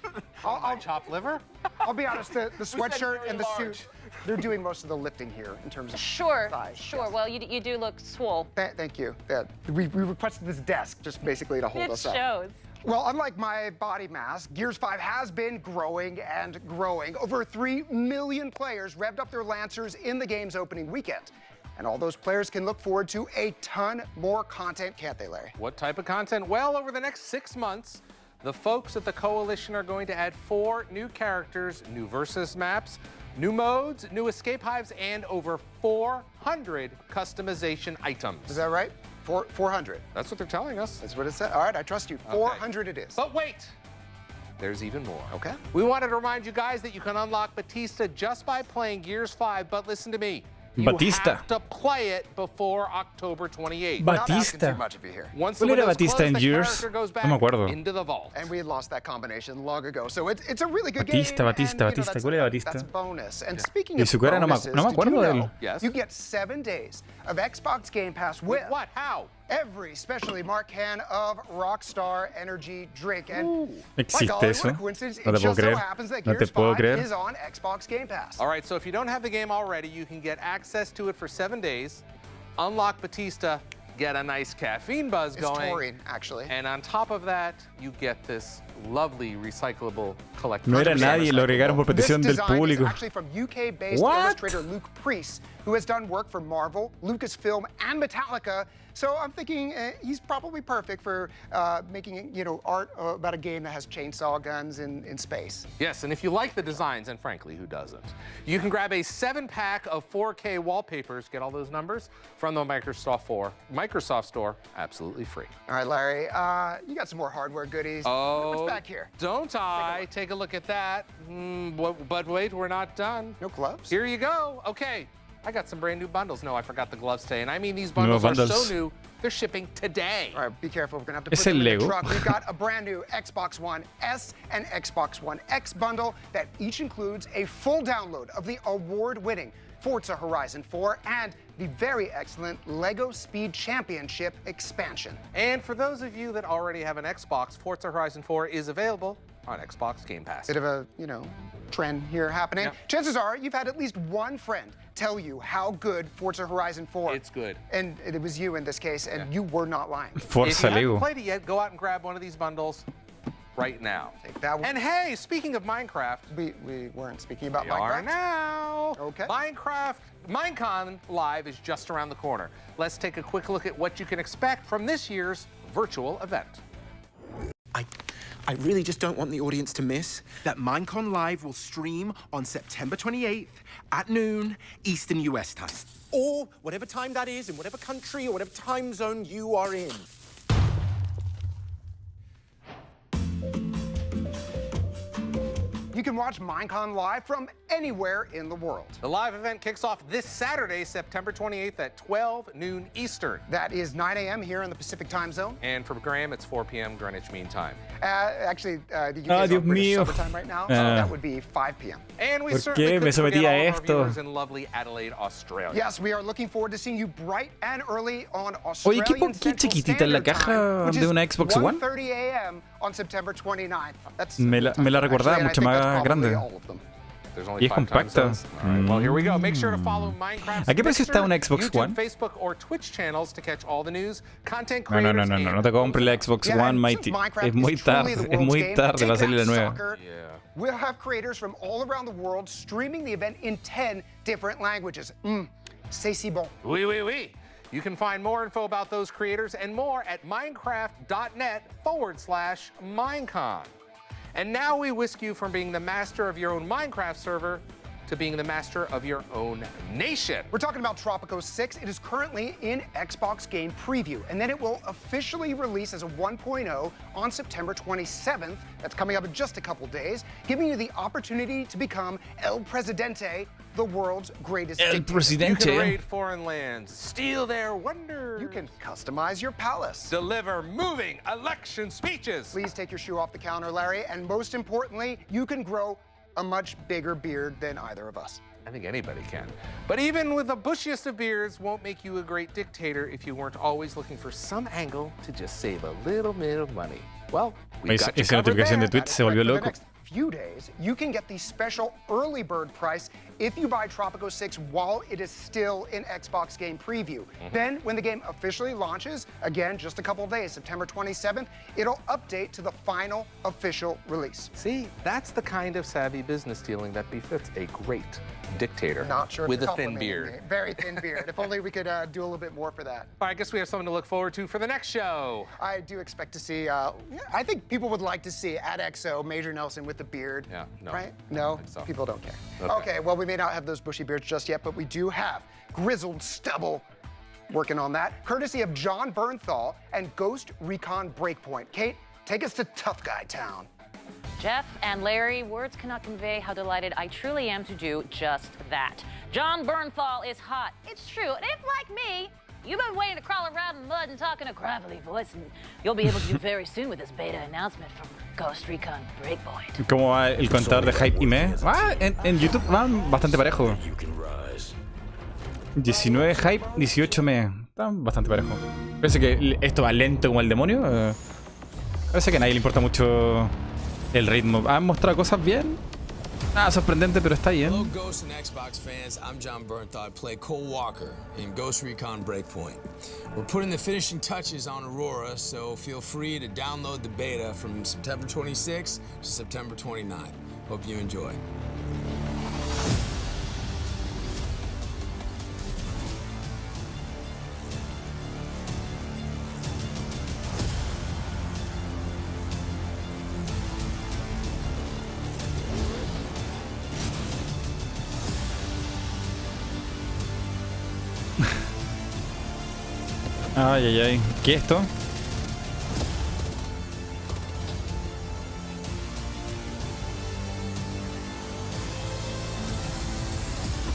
5? I'll chop liver? I'll be honest, the sweatshirt and the suit, they're doing most of the lifting here in terms of Sure, size. sure. Yes. Well, you do look swole. Thank you. Yeah, we requested this desk just basically to hold us up. It shows. Well, unlike my body mass, Gears 5 has been growing and growing. Over 3 million players revved up their Lancers in the game's opening weekend. And all those players can look forward to a ton more content, can't they, Larry? What type of content? Well, over the next 6 months, the folks at the Coalition are going to add 4 new characters, new versus maps, new modes, new escape hives, and over 400 customization items. Is that right? 400. That's what they're telling us. That's what it said. All right, I trust you. 400 it is. But wait, there's even more. Okay. We wanted to remind you guys that you can unlock Batista just by playing Gears 5, but listen to me. You have to play it before October 28th. Batista. Too much of you here. Once ¿Cuál the era window's Batista closed, en the Gears? character goes back No me acuerdo. into the vault. And we had lost that combination long ago, so it's a really good Batista, game. Batista, and, Batista. That's, ¿Cuál era Batista? That's bonus. And speaking Y of su cara no me bonuses, acuerdo de did you él. know you get 7 days of Xbox Game Pass with what? How? Every specially marked can of Rockstar Energy drink. And ¿Existe golly, eso? what a coincidence. No It te puedo just so creer. happens that No te Gears puedo 5 creer. is on Xbox Game Pass. All right, so if you don't have the game already, you can get access to it for 7 days, unlock Batista, get a nice caffeine buzz It's going. taurine, actually. And on top of that, you get this lovely recyclable collectible. No era nadie, lo agregaron por petición del This design público. is actually from UK-based What? illustrator Luke Priest, who has done work for Marvel, Lucasfilm, and Metallica. So I'm thinking he's probably perfect for making art about a game that has chainsaw guns in space. Yes, and if you like the designs, and frankly, who doesn't? You can grab a 7-pack of 4K wallpapers, get all those numbers, from the Microsoft Store, absolutely free. All right, Larry, you got some more hardware goodies. Oh, What's back here? Don't I? Take a look at that. But wait, we're not done. No gloves? Here you go. Okay, I got some brand new bundles. No, I forgot the gloves today. And I mean, these bundles Nuevos are bundles. so new, they're shipping today. All right, be careful. We're going to have to Es put them el in the Lego. truck. We've got a brand new Xbox One S and Xbox One X bundle that each includes a full download of the award-winning Forza Horizon 4 and the very excellent LEGO Speed Championship expansion. And for those of you that already have an Xbox, Forza Horizon 4 is available on Xbox Game Pass. Bit of a, trend here happening. Yep. Chances are you've had at least one friend tell you how good Forza Horizon 4. It's good. And it was you in this case, and you were not lying. If Forza you haven't Lego. played it yet, go out and grab one of these bundles right now. Take that one. And hey, speaking of Minecraft, We weren't speaking about we Minecraft. are now. Okay. Minecon Live is just around the corner. Let's take a quick look at what you can expect from this year's virtual event. I really just don't want the audience to miss that Minecon Live will stream on September 28th at noon Eastern US time. Or whatever time that is in whatever country or whatever time zone you are in. You can watch Minecon Live from anywhere in the world. The live event kicks off this Saturday, September 28th at 12 noon Eastern. That is 9 a.m. here in the Pacific time zone. And for Graham, it's 4 p.m. Greenwich Mean Time. Actually, the UK is Dios on British mío. summertime right now, so that would be 5 p.m. And we ¿Por certainly qué me couldn't forget sometí a all of our esto? viewers in lovely Adelaide, Australia. Yes, we are looking forward to seeing you bright and early on Oye, Australian qué Central chiquitita es la Standard caja Time, which de is una Xbox One. 1:30 a.m. on September 29th. That's Me la recordaba actually, and I mucho think más that's probably grande. all of them. There's only Y es 5 time compacta. zones. All right, well, here we go. Make sure to follow Minecraft. ¿A qué precio está una Xbox YouTube, One? Facebook, or Twitch channels to catch all the news, content No, no, creators. no, no, no te compres la Xbox Yeah, One, and Mighty. since Minecraft Es muy is truly tarde, the es world's muy game, tarde, va a take salir la that, nueva. soccer. Yeah. We'll have creators from all around the world streaming the event in 10 different languages. C'est si bon. Oui, oui, oui. You can find more info about those creators and more at minecraft.net/Minecon. And now we whisk you from being the master of your own Minecraft server to being the master of your own nation. We're talking about Tropico 6. It is currently in Xbox Game Preview, and then it will officially release as a 1.0 on September 27th. That's coming up in just a couple days, giving you the opportunity to become El Presidente, the world's greatest El dictator. You Presidente. can raid foreign lands, steal their wonders. You can customize your palace. Deliver moving election speeches. Please take your shoe off the counter, Larry, and most importantly, you can grow a much bigger beard than either of us. I think anybody can. But even with the bushiest of beards won't make you a great dictator if you weren't always looking for some angle to just save a little bit of money. Well, we've got you Esa covered notificación de there. Twitch se volvió For the loco. next few days, you can get the special early bird price if you buy Tropico 6 while it is still in Xbox Game Preview. Then, when the game officially launches, again, just a couple of days, September 27th, it'll update to the final official release. See, that's the kind of savvy business dealing that befits a great dictator. Not sure with if a thin beard. me. Very thin beard. If only we could do a little bit more for that. All right, I guess we have something to look forward to for the next show. I do expect to see, I think people would like to see at XO Major Nelson with the beard. Yeah, no. Right? No? So. People don't care. Okay. Well, we may not have those bushy beards just yet, but we do have grizzled stubble working on that, courtesy of John Bernthal and Ghost Recon Breakpoint. Kate, take us to Tough Guy Town. Jeff and Larry, words cannot convey how delighted I truly am to do just that. John Bernthal is hot. It's true. And if, like me, you've been waiting to crawl around in the mud and talk in a gravelly voice, and you'll be able to do very soon with this beta announcement from Ghost Recon Breakpoint. ¿Cómo va el contador de hype y me? En YouTube van bastante parejo. 19 hype, 18 me. Están bastante parejo. Parece que esto va lento como el demonio. Parece que a nadie le importa mucho el ritmo. ¿Han mostrado cosas bien? Nada sorprendente, pero está bien. Hello, Ghost and Xbox fans. I'm John Bernthal. I play Cole Walker in Ghost Recon Breakpoint. We're putting the finishing touches on Aurora, so feel free to download the beta from September 26th to September 29th. Hope you enjoy. Ay, ay, ay. ¿Qué es esto?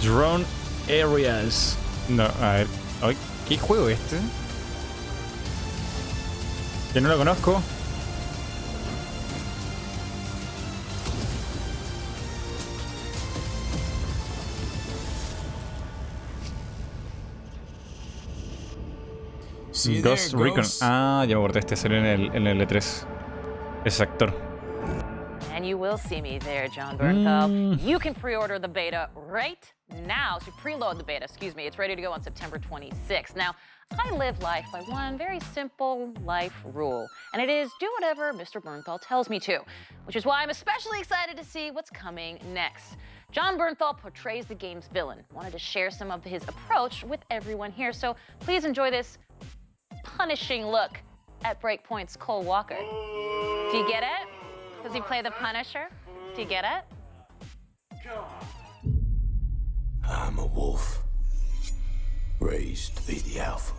Drone Areas. No, a ver. Ay, ¿qué juego es este? Yo no lo conozco. Ghost Recon. Ah, ya me acordé, este salió en el E3. Ese actor. And you will see me there, John Bernthal. You can pre-order the beta right now. So preload the beta, excuse me. It's ready to go on September 26th. Now, I live life by one very simple life rule, and it is do whatever Mr. Bernthal tells me to, which is why I'm especially excited to see what's coming next. John Bernthal portrays the game's villain. Wanted to share some of his approach with everyone here, so please enjoy this punishing look at Breakpoint's Cole Walker. Do you get it? Does he play the Punisher? Do you get it? I'm a wolf, raised to be the alpha,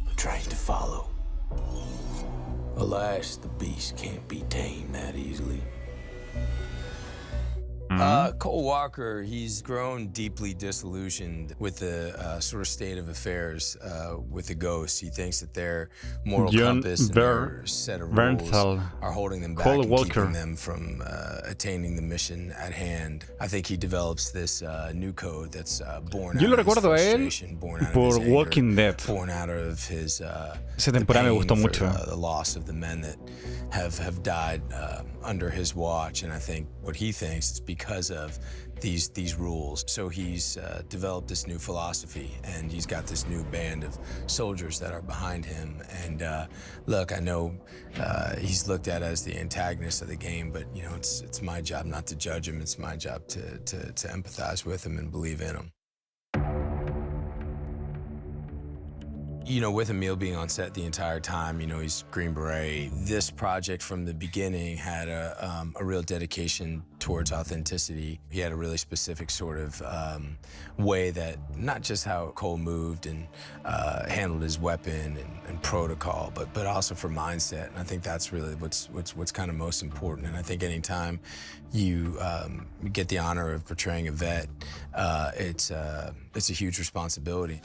but trained to follow. Alas, the beast can't be tamed that easily. Cole Walker, he's grown deeply disillusioned with the sort of state of affairs with the ghosts. He thinks that their moral compass and their set of rules are holding them back and keeping them from attaining the mission at hand. I think he develops this new code that's born out of his frustration, born out of his anger, Walking Dead. born out of his Esa temporada me gustó mucho. The loss of the men that have died under his watch, and I think what he thinks is because of these rules. So he's developed this new philosophy, and he's got this new band of soldiers that are behind him. And look, I know he's looked at as the antagonist of the game, but you know, it's my job not to judge him. It's my job to empathize with him and believe in him. You know, with Emil being on set the entire time, you know, he's Green Beret. This project from the beginning had a real dedication towards authenticity. He had a really specific sort of way that, not just how Cole moved and handled his weapon and protocol, but also for mindset. And I think that's really what's kind of most important. And I think anytime you get the honor of portraying a vet, it's a huge responsibility.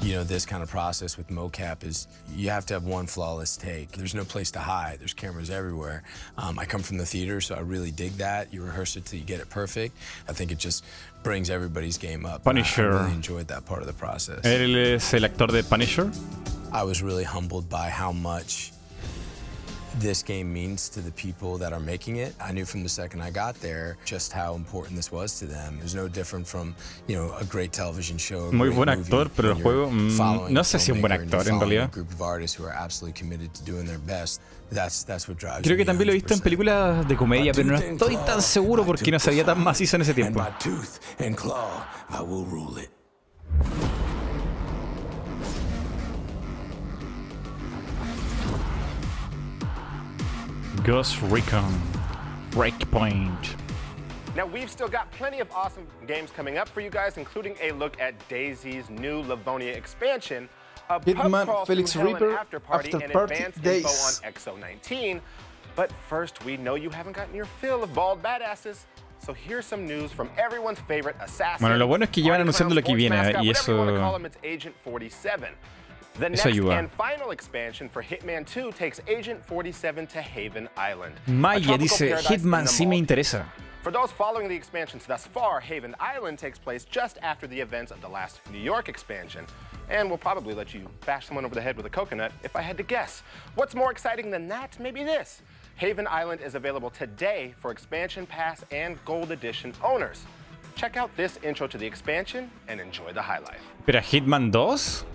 You know, this kind of process with mocap is you have to have one flawless take. There's no place to hide. There's cameras everywhere. I come from the theater, so I really dig that. You rehearse it till you get it perfect. I think it just brings everybody's game up. Punisher. I really enjoyed that part of the process. Él es el actor de Punisher. I was really humbled by how much this game means to the people that are making it. I knew from the second I got there just how important this was to them. It was no different from, you know, a great television show. Muy buen actor, pero el juego no sé si es un buen actor en realidad. Creo que también lo he visto en películas de comedia, pero no estoy tan seguro porque no sabía tan macizo en ese tiempo. Ghost Recon Breakpoint. Now, we've still got plenty of awesome games coming up for you guys, including a look at Daisy's new Livonia expansion, a Hitman, pub crawl Felix through hell and Reaper, after party, and After advanced Days. info on XO19. But first, we know you haven't gotten your fill of bald badasses. So here's some news from everyone's favorite assassin. Bueno, lo bueno es que llevan anunciando lo que viene y eso. Agent 47. The next and final expansion for Hitman 2 takes Agent 47 to Haven Island. Maya dice, Hitman sí me interesa. For those following the expansions thus far, Haven Island takes place just after the events of the last New York expansion. And we'll probably let you bash someone over the head with a coconut if I had to guess. What's more exciting than that? Maybe this. Haven Island is available today for Expansion Pass and Gold Edition owners. Check out this intro to the expansion and enjoy the high life. ¿Pero Hitman 2?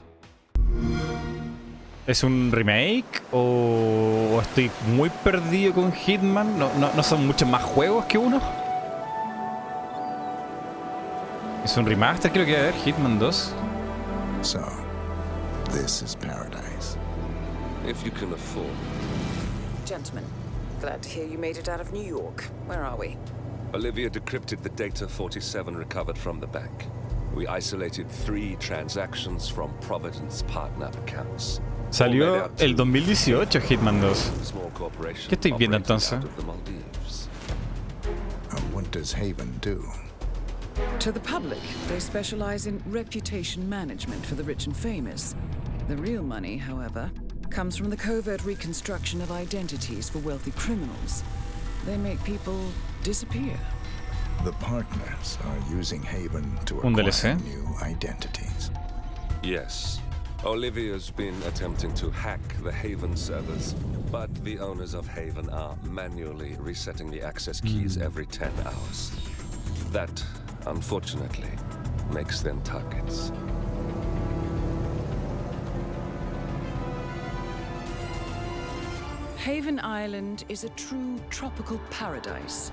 ¿Es un remake? ¿O estoy muy perdido con Hitman? ¿No son muchos más juegos que uno? ¿Es un remaster? Creo que va a haber Hitman 2. So, this is paradise. If you can afford. Gentlemen, glad to hear you made it out of New York. Where are we? Olivia decrypted the data 47 recovered from the bank. We isolated 3 transactions from Providence partner accounts. Salió el 2018 Hitman 2. ¿Qué estoy viendo entonces? And what does Haven do? To the public, they specialize in reputation management for the rich and famous. The real money, however, comes from the covert reconstruction of identities for wealthy criminals. They make people disappear. The partners are using Haven to Un acquire DLC? new identities. Yes. Olivia's been attempting to hack the Haven servers, but the owners of Haven are manually resetting the access keys every 10 hours. That, unfortunately, makes them targets. Haven Island is a true tropical paradise.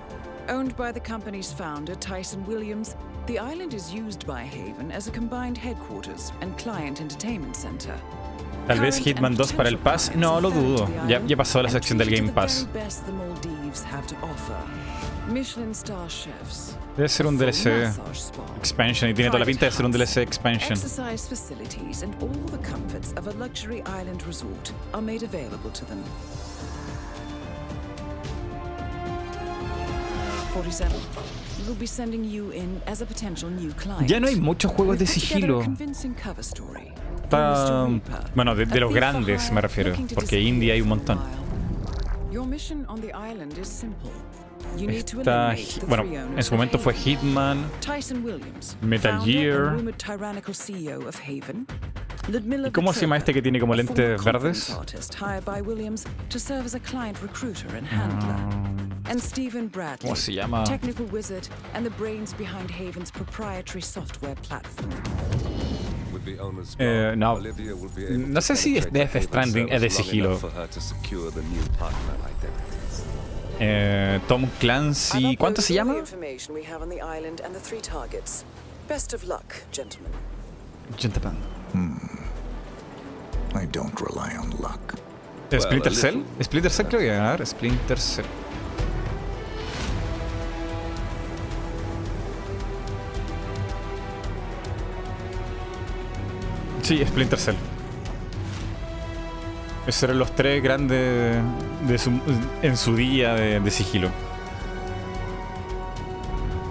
Owned by the company's founder, Tyson Williams, the island is used by Haven as a combined headquarters and client entertainment center. Tal vez Hitman 2 para el Pass. No lo dudo. Ya pasó la sección del Game Pass. Debe ser un DLC expansion y tiene toda la pinta de ser un DLC expansion. Exercise facilities and all the comforts of a luxury island resort are made available to them. 47. We'll be sending you in as a potential new client. Ya no hay muchos juegos de sigilo. Bueno, de los grandes me refiero, porque indie hay un montón. Your mission on the island is simple. You need to Está, eliminate the bueno, three owners en su momento fue Hitman, Tyson Williams, Metal founder Gear. and rumored tyrannical CEO of Haven. Ludmilla ¿Y cómo se llama este que tiene como a former lentes conference verdes? artist hired by Williams to serve as a client recruiter and handler. And Stephen Bradley, ¿Cómo se llama? technical wizard and the brains behind Haven's proprietary software platform. No, no sé si Death Stranding es de sigilo. Tom Clancy, ¿cuánto se llama? Information we have on the island and the 3 targets. Best of luck, gentlemen. Gentleman. I don't rely on luck. ¿Splinter Cell? Splinter Cell creo que va a ganar. Splinter Cell. Sí, Splinter Cell. Esos eran los 3 grandes en su día de sigilo.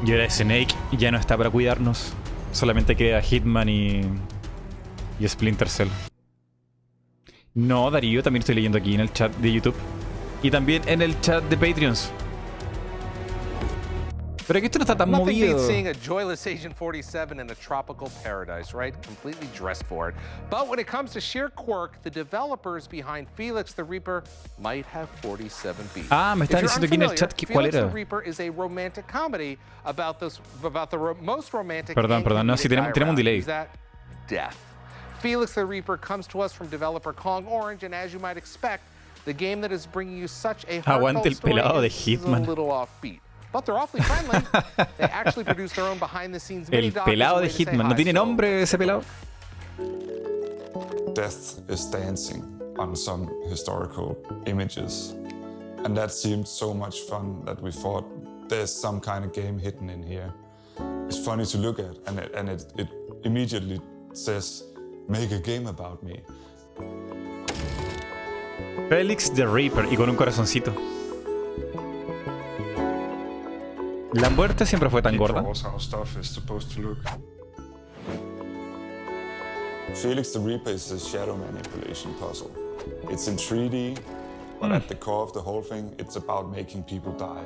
Y ahora Snake ya no está para cuidarnos. Solamente queda Hitman y Splinter Cell. No, Darío, también estoy leyendo aquí en el chat de YouTube. Y también en el chat de Patreons. Pero aquí esto no está tan Nothing movido. beats seeing a joyless Agent 47 in a tropical paradise, right? Completely dressed for it. But when it comes to sheer quirk, the developers behind Felix the Reaper might have 47 beats. Ah, me están diciendo aquí en el chat cuál Felix era. the Reaper is a romantic comedy about the most romantic. Perdón, no, sí, tenemos un delay. Is that death? Felix the Reaper comes to us from developer Kong Orange, and as you might expect, the game that is bringing you such a Aguante el pelado de is a Hitman. little offbeat. But they're awfully friendly. They actually produce their own behind-the-scenes mini El pelado de Hitman. ¿No tiene nombre ese pelado? Death is dancing on some historical images. And that seemed so much fun that we thought there's some kind of game hidden in here. It's funny to look at, and it immediately says, make a game about me. Felix the Reaper y con un corazoncito. La muerte siempre fue tan gorda. How stuff is supposed to look. Felix the Reaper is a shadow manipulation puzzle. It's in 3D, but at the core of the whole thing, it's about making people die.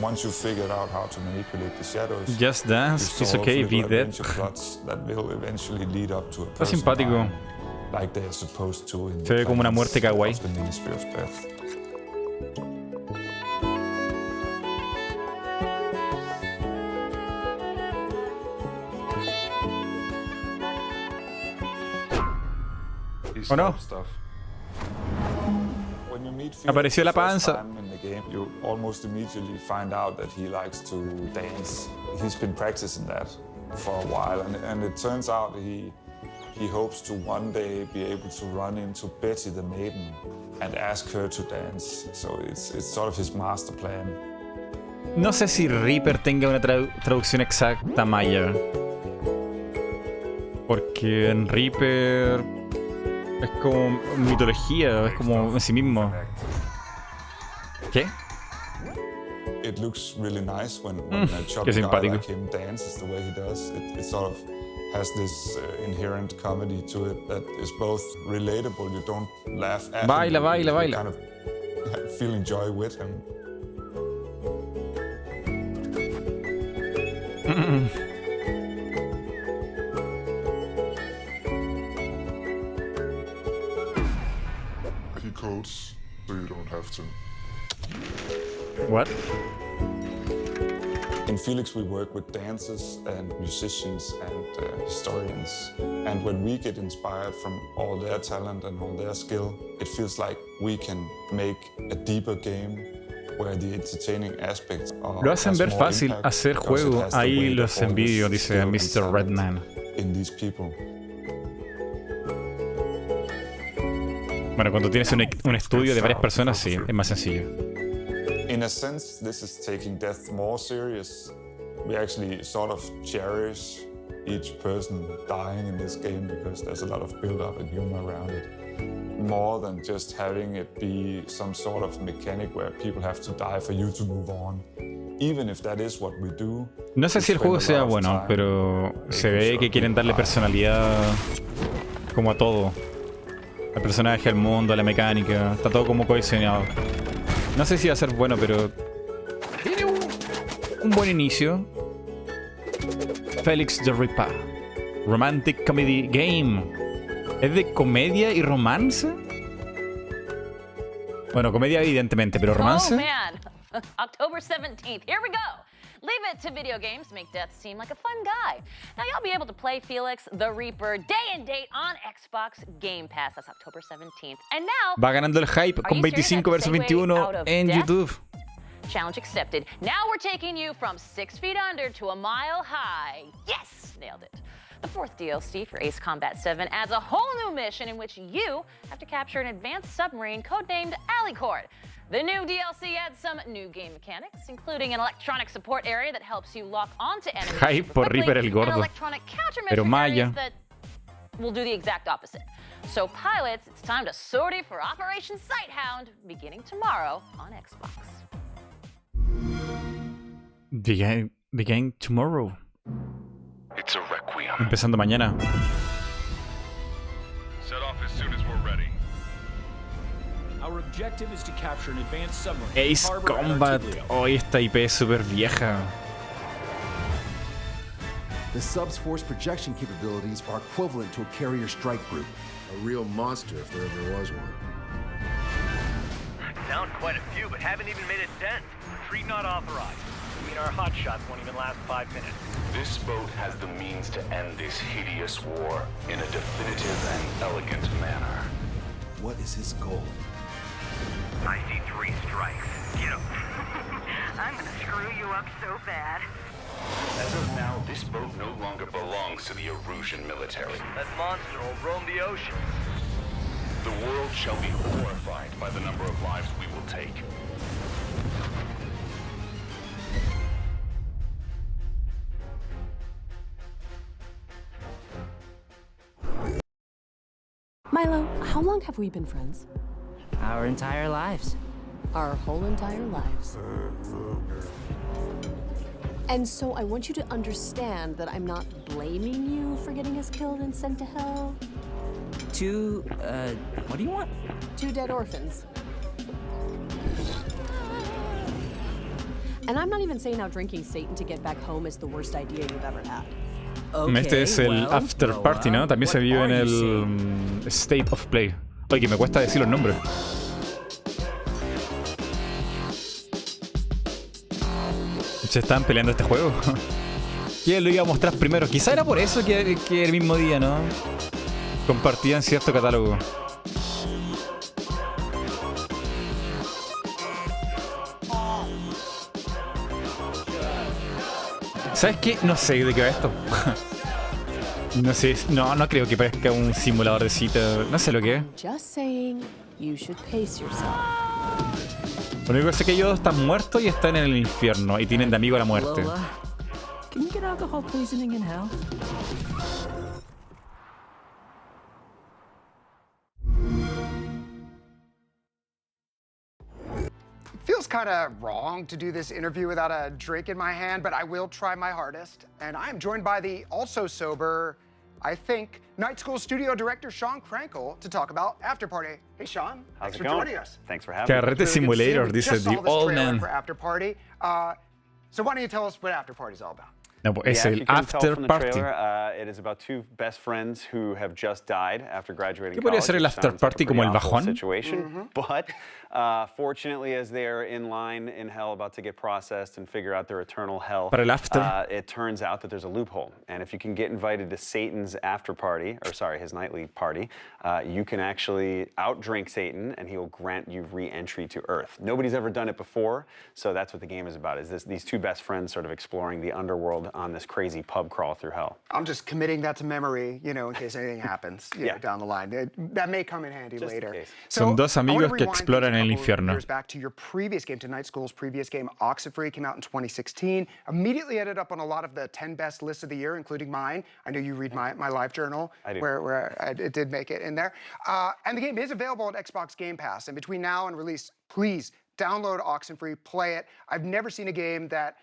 Once you figured out how to manipulate the shadows, Just Dance, It's Okay, Be Dead. Plots that will eventually lead up to a Está person simpático. dying, like they are supposed to in Se ve como una muerte kawaii. of the Ministry of Death. ¿O no? When you meet Felix Apareció la the first panza. time in the game, you almost immediately find out that he likes to dance. He's been practicing that for a while, and it turns out he hopes to one day be able to run into Betty the Maiden and ask her to dance. So it's sort of his master plan. No sé si Reaper tenga una traducción exacta maya. Porque en Reaper es como mitología, es como en sí mismo. ¿Qué? It looks really nice when a chubby qué guy simpático. like him dances the way he does. It sort of has this inherent comedy to it that is both relatable. You don't laugh at Baila, him, baila, you baila. kind of feeling joy with him. He codes, so you don't have to. What? In Felix, we work with dancers and musicians and historians. And when we get inspired from all their talent and all their skill, it feels like we can make a deeper game where the entertaining aspects are. Lo hacen ver fácil hacer juego. Ahí los envidio, dice Mr. Redman. In these people. Bueno, cuando tienes un estudio de varias personas, sí, es más sencillo. In a sense, this is taking death more serious. We actually sort of cherish each person dying in this game because there's a lot of build-up and humor around it. More than just having it be some sort of mechanic where people have to die for you to move on. Even if that is what we do. No sé si el juego sea bueno, pero se ve que quieren darle personalidad como a todo. Al personaje, al mundo, a la mecánica. Está todo como cohesionado. No sé si va a ser bueno, pero tiene un buen inicio. Felix the Reaper. Romantic Comedy Game. ¿Es de comedia y romance? Bueno, comedia evidentemente, pero romance. Oh man, October 17th, here we go. Leave it to video games to make Death seem like a fun guy. Now you'll be able to play Felix the Reaper day and date on Xbox Game Pass. That's October 17th. And now Va ganando el hype con 25 versus 21 en YouTube. Challenge accepted. Now we're taking you from 6 feet under to a mile high. Yes, nailed it. The fourth DLC for Ace Combat 7 adds a whole new mission in which you have to capture an advanced submarine codenamed Alicord. The new DLC adds some new game mechanics, including an electronic support area that helps you lock onto enemies Hype por Reaper el gordo. and electronic Pero countermeasure Maya. areas that will do the exact opposite. So pilots, it's time to sortie for Operation Sighthound, beginning tomorrow on Xbox. Begin tomorrow. It's a requiem. Empezando mañana. Set off as soon as we're ready. Our objective is to capture an advanced submarine. Ace Combat. Hoy esta IP es súper vieja. The sub's force projection capabilities are equivalent to a carrier strike group. A real monster if there ever was one. Down quite a few, but haven't even made a dent. Retreat not authorized. I mean, our hotshots won't even last 5 minutes. This boat has the means to end this hideous war in a definitive and elegant manner. What is his goal? I see 3 strikes. Get him. I'm gonna screw you up so bad. As of now, this boat no longer belongs to the Erusian military. That monster will roam the ocean. The world shall be horrified by the number of lives we will take. Milo, how long have we been friends? Our entire lives. Our whole entire lives. And so I want you to understand that I'm not blaming you for getting us killed and sent to hell. What do you want? 2 dead orphans. And I'm not even saying how drinking Satan to get back home is the worst idea you've ever had. Este es el After Party, ¿no? También se vio en el State of Play. Oye, que me cuesta decir los nombres. Se estaban peleando este juego. ¿Quién lo iba a mostrar primero? Quizá era por eso que el mismo día, ¿no? Compartían cierto catálogo. ¿Sabes qué? No sé de qué va esto. No sé, no creo que parezca un simulador de cita. No sé lo que es. Just saying, you should pace yourself. Lo único que sé es que ellos están muertos y están en el infierno y tienen de amigo a la muerte. Can you get alcohol poisoning in hell? Feels kind of wrong to do this interview without a drink in my hand, but I will try my hardest. And I'm joined by the also sober, I think, Night School Studio Director Sean Krankel to talk about After Party. Hey, Sean, thanks for joining us. Thanks for having me. Carrete Simulator, dice The Old Man. For After Party. So why don't you tell us what After Party is all about? No, es Yeah, el if you can tell After from the Party. trailer, it is about 2 best friends who have just died after graduating ¿Qué podría college, ser el which After sounds Party like a como el pretty awful bajón? situation. But fortunately, as they are in line in hell about to get processed and figure out their eternal hell, Para el after. it turns out that there's a loophole. And if you can get invited to Satan's after party, or sorry, his nightly party, you can actually outdrink Satan and he will grant you re-entry to Earth. Nobody's ever done it before, so that's what the game is about, is these 2 best friends sort of exploring the underworld on this crazy pub crawl through hell. I'm just committing that to memory, you know, in case anything happens know, down the line. That may come in handy Just later. in case. Son 2 amigos que exploran el infierno. Years back to your previous game, to Night School's previous game, Oxenfree, came out in 2016. Immediately ended up on a lot of the 10 best lists of the year, including mine. I know you read my live journal, I do. where it did make it in there. And the game is available on Xbox Game Pass. And between now and release, please download Oxenfree, play it. I've never seen a game that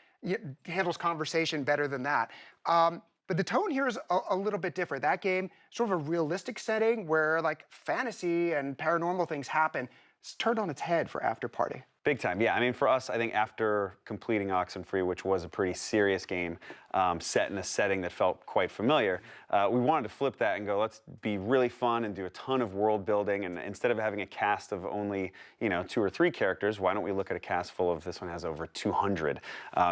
handles conversation better than that. But the tone here is a little bit different. That game, sort of a realistic setting where like fantasy and paranormal things happen. It's turned on its head for After Party. Big time, yeah. I mean, for us, I think after completing Oxenfree, which was a pretty serious game, set in a setting that felt quite familiar, we wanted to flip that and go, let's be really fun and do a ton of world building. And instead of having a cast of only, 2 or 3 characters, why don't we look at a cast full of, this one has over 200.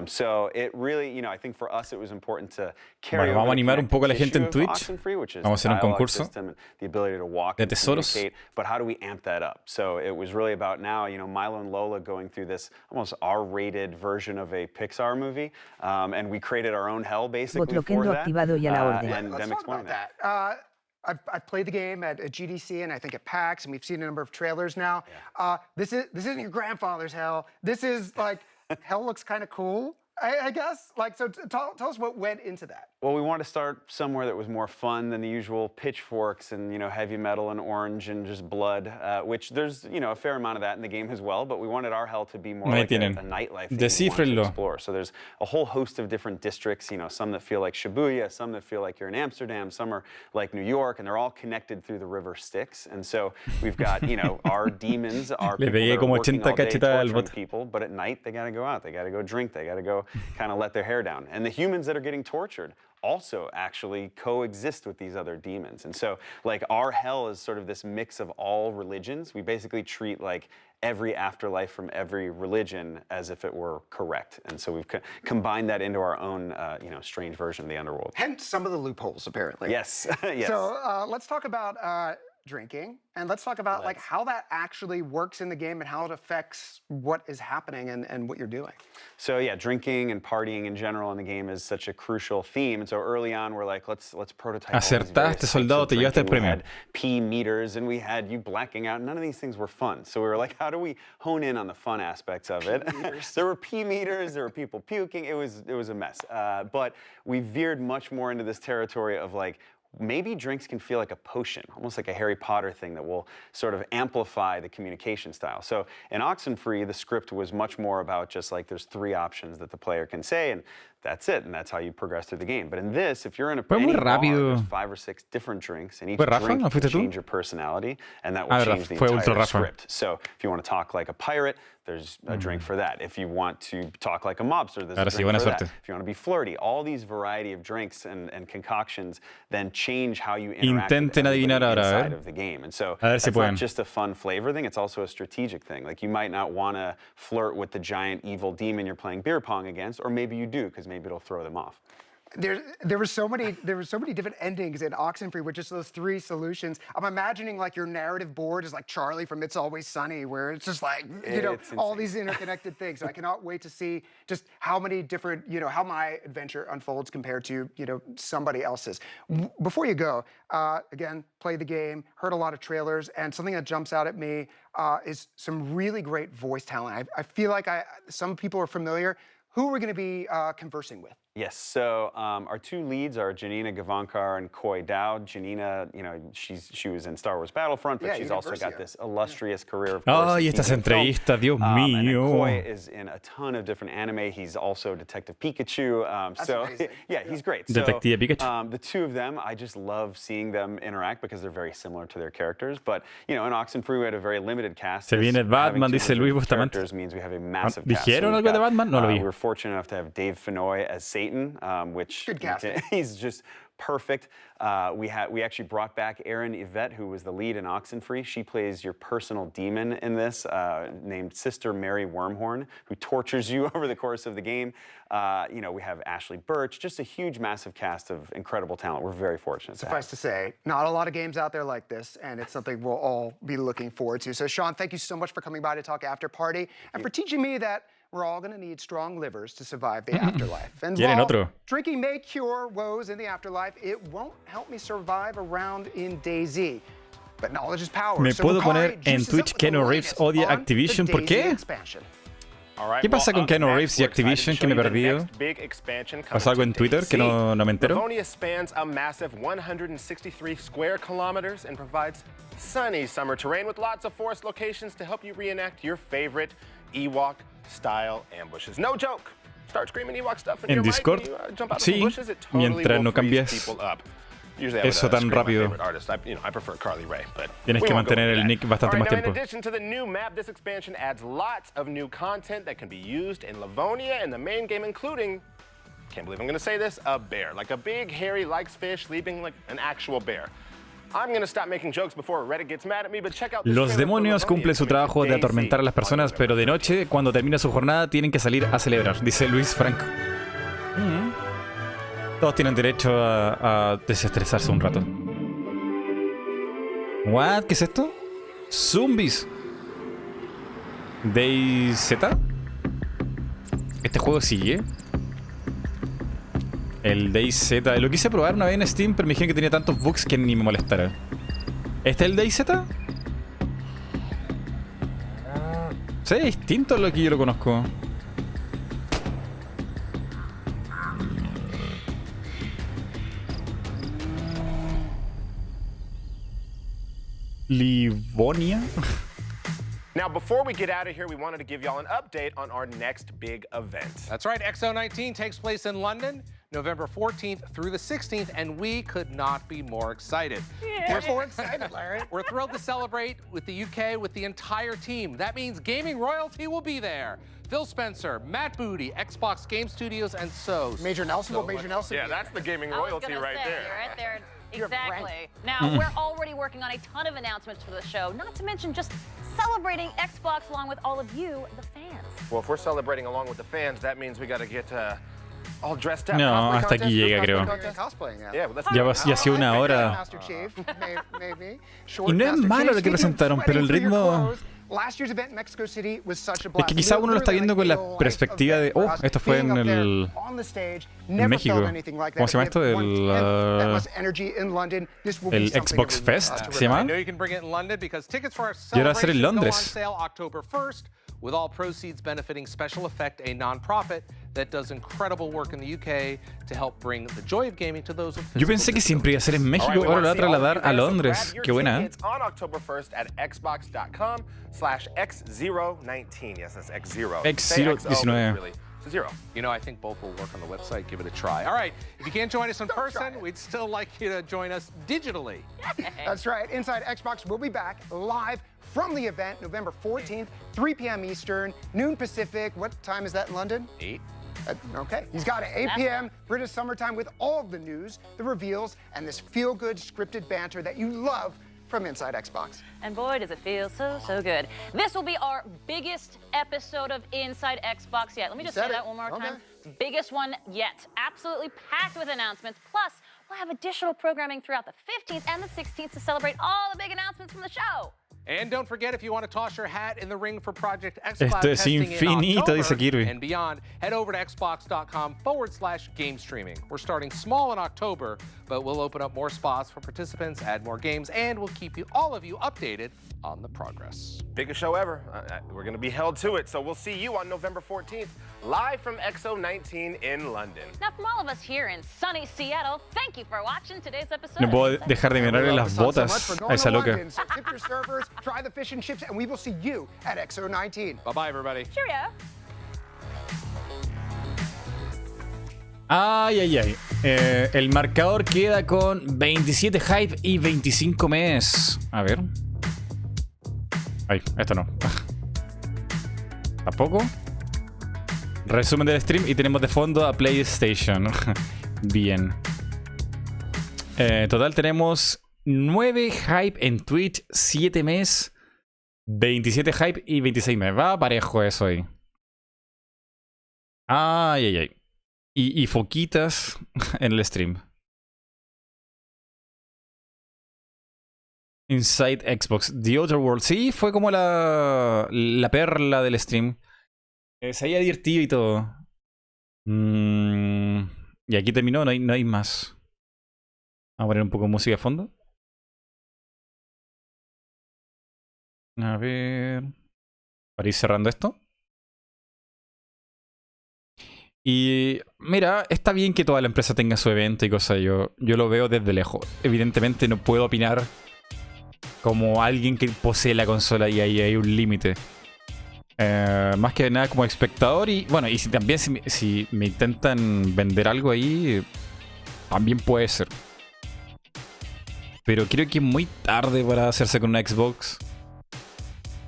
So it really, I think for us, it was important to carry Bueno, vamos a over the animar un poco a la gente en tissue of Twitch. Oxenfree, which is Vamos a hacer the un dialogue concurso system and the ability to walk de and tesoros. communicate, but how do we amp that up? So it was really about now, Milo and Lola going through this almost R-rated version of a Pixar movie, and we created our own hell basically for that, and them exploring that. I've played the game at GDC and I think at PAX, and we've seen a number of trailers now. This isn't your grandfather's hell. This is like, hell looks kind of cool. I guess. Like, so tell us what went into that. Well, we wanted to start somewhere that was more fun than the usual pitchforks and, heavy metal and orange and just blood, which there's, a fair amount of that in the game as well, but we wanted our hell to be more like a nightlife thing we want to explore. So there's a whole host of different districts, some that feel like Shibuya, some that feel like you're in Amsterdam, some are like New York, and they're all connected through the river Styx. And so we've got, our demons are people that are working all day torturing people, but at night they gotta go out, they gotta go drink, they gotta go kind of let their hair down. And the humans that are getting tortured also actually coexist with these other demons. And so like our hell is sort of this mix of all religions. We basically treat like every afterlife from every religion as if it were correct. And so we've combined that into our own, strange version of the underworld. Hence some of the loopholes, apparently. Yes, yes. So let's talk about drinking, and let's talk about like how that actually works in the game and how it affects what is happening and what you're doing. So yeah, drinking and partying in general in the game is such a crucial theme. And so early on, we're like, let's prototype. Acertaste, soldado, te llevaste el premio. We had P meters and we had you blacking out. None of these things were fun. So we were like, how do we hone in on the fun aspects of it? There were P meters, there were people puking. It was a mess. But we veered much more into this territory of like, maybe drinks can feel like a potion, almost like a Harry Potter thing that will sort of amplify the communication style. So in Oxenfree, the script was much more about just like there's 3 options that the player can say, and that's it, and that's how you progress through the game. But in this, if you're in a bar, there's 5 or 6 different drinks, and each drink can change your personality, and that will change the entire script. So if you want to talk like a pirate, there's a drink for that. If you want to talk like a mobster, there's a drink for that. If you want to be flirty, all these variety of drinks and concoctions then change how you interact with inside of the game. And so it's not just a fun flavor thing, it's also a strategic thing. Like you might not want to flirt with the giant evil demon you're playing beer pong against, or maybe you do, because maybe it'll throw them off. There were so many different endings in Oxenfree with just those 3 solutions. I'm imagining like your narrative board is like Charlie from It's Always Sunny, where it's just like all these interconnected things. So I cannot wait to see just how many different how my adventure unfolds compared to somebody else's. Before you go, again, play the game. Heard a lot of trailers, and something that jumps out at me is some really great voice talent. I feel like some people are familiar. Who are we going to be conversing with? Yes, so our 2 leads are Janina Gavankar and Koi Dowd. Janina, she was in Star Wars Battlefront, but she's also got this illustrious career, of course. Y estas entrevistas, Dios mío. And Koi is in a ton of different anime. He's also Detective Pikachu. So yeah, he's great. Detective Pikachu. The 2 of them, I just love seeing them interact because they're very similar to their characters. But in Oxenfree, we had a very limited cast. Se viene Batman, dice Luis justamente. Means we have a massive cast. ¿Dijeron algo de Batman? No lo vi. We were fortunate enough to have Dave Fennoy as Satan, which he's just perfect. We actually brought back Erin Yvette, who was the lead in Oxenfree. She plays your personal demon in this, named Sister Mary Wormhorn, who tortures you over the course of the game. We have Ashley Birch, just a huge, massive cast of incredible talent. We're very fortunate. Suffice to say, not a lot of games out there like this, and it's something we'll all be looking forward to. So, Sean, thank you so much for coming by to talk After Party and for teaching me that we're all going to need strong livers to survive the afterlife. And while drinking may cure woes in the afterlife, it won't help me survive around in DayZ. But knowledge is power. Me puedo poner en Twitch Keanu Reeves odia Activision. ¿Por qué? ¿Qué pasa con Keanu Reeves y Activision que me he perdido? ¿Pasa algo en Twitter que no me entero? Livonia spans a massive 163 square kilometers and provides sunny summer terrain with lots of forest locations to help you reenact your favorite Ewok-style ambushes. No joke. Start screaming Ewok stuff in your Discord. Mic when you, jump out of some bushes. It totally mientras no cambies eso tan rápido. Tienes que mantener el nick bastante más tiempo. In addition to the new map, this expansion adds lots of new content that can be used in Livonia and the main game, including, can't believe I'm going to say this, a bear. Like a big, hairy, likes fish, leaping like an actual bear. Los demonios cumplen su trabajo de atormentar a las personas, pero de noche, cuando termina su jornada, tienen que salir a celebrar, dice Luis Franco. Todos tienen derecho a desestresarse un rato. ¿What? ¿Qué es esto? Zombies. DayZ. ¿Este juego sigue? El DayZ. Lo quise probar una vez en Steam, pero me dijeron que tenía tantos bugs que ni me molestara. ¿Este es el DayZ? Se ve distinto a lo que yo lo conozco. Livonia. Now, before we get out of here, we wanted to give y'all an update on our next big event. That's right, XO19 takes place in London, November 14th through the 16th, and we could not be more excited. We're more excited, Larry. We're thrilled to celebrate with the UK with the entire team. That means gaming royalty will be there. Phil Spencer, Matt Booty, Xbox Game Studios, and Major Nelson. Well, Major Nelson. Yeah, that's the gaming royalty right there. You're right there. Exactly. Now, we're already working on a ton of announcements for the show, not to mention just celebrating Xbox along with all of you, the fans. Well, if we're celebrating along with the fans, that means we got to get all dressed up. No, hasta aquí llega, creo. Ya ha sido una hora. Y no es malo lo que presentaron, pero el ritmo... Es que quizá uno lo está viendo con la perspectiva de... Oh, esto fue en en México. ¿Cómo se llama esto? El Xbox Fest, ¿se llama? Y ahora va a ser en Londres. With all proceeds benefiting Special Effect, a non-profit that does incredible work in the UK to help bring the joy of gaming to those with physical Yo pensé que siempre iba a ser en México, ahora lo va a trasladar a Londres. Qué buena. On October 1st at xbox.com/x019. Yes, that's X0. X019. Zero. You know, I think both will work on the website. Give it a try. All right. If you can't join us in person, we'd still like you to join us digitally. That's right. Inside Xbox will be back live from the event November 14th, 3 p.m. Eastern, noon Pacific. What time is that in London? 8. Okay. He's got it. 8 p.m. British summertime with all of the news, the reveals, and this feel-good scripted banter that you love from Inside Xbox. And boy, does it feel so good. This will be our biggest episode of Inside Xbox yet. Let me just say that one more time. Biggest one yet. Absolutely packed with announcements. Plus, we'll have additional programming throughout the 15th and the 16th to celebrate all the big announcements from the show. And don't forget, if you want to toss your hat in the ring for Project Xbox Esto es testing infinito, in dice Kirby. and beyond, head over to xbox.com/game streaming. We're starting small in October, but we'll open up more spots for participants, add more games, and we'll keep all of you updated on the progress. Biggest show ever. We're going to be held to it, so we'll see you on November 14th, live from XO19 in London. Now, from all of us here in sunny Seattle, thank you for watching today's episode. No puedo dejar de mirarle las botas a esa loca. Tip your servers, try the fish and chips, and we will see you at XO19. Bye-bye, everybody. Cheerio. Ay. El marcador queda con 27 hype y 25 mes. A ver. Ay, esto no. ¿Tampoco? Resumen del stream y tenemos de fondo a PlayStation. Bien. Total tenemos 9 hype en Twitch, 7 mes, 27 hype y 26 mes. Va parejo eso ahí. Ay. Y foquitas en el stream. Inside Xbox. The Outer World. Sí, fue como la perla del stream. Se había divertido y todo. Y aquí terminó, no hay más. Vamos a poner un poco de música de fondo. A ver. Para ir cerrando esto. Y mira, está bien que toda la empresa tenga su evento y cosas. Yo lo veo desde lejos. Evidentemente no puedo opinar como alguien que posee la consola y ahí hay un límite. Más que nada como espectador. Y bueno, y si me intentan vender algo ahí, también puede ser. Pero creo que es muy tarde para hacerse con una Xbox.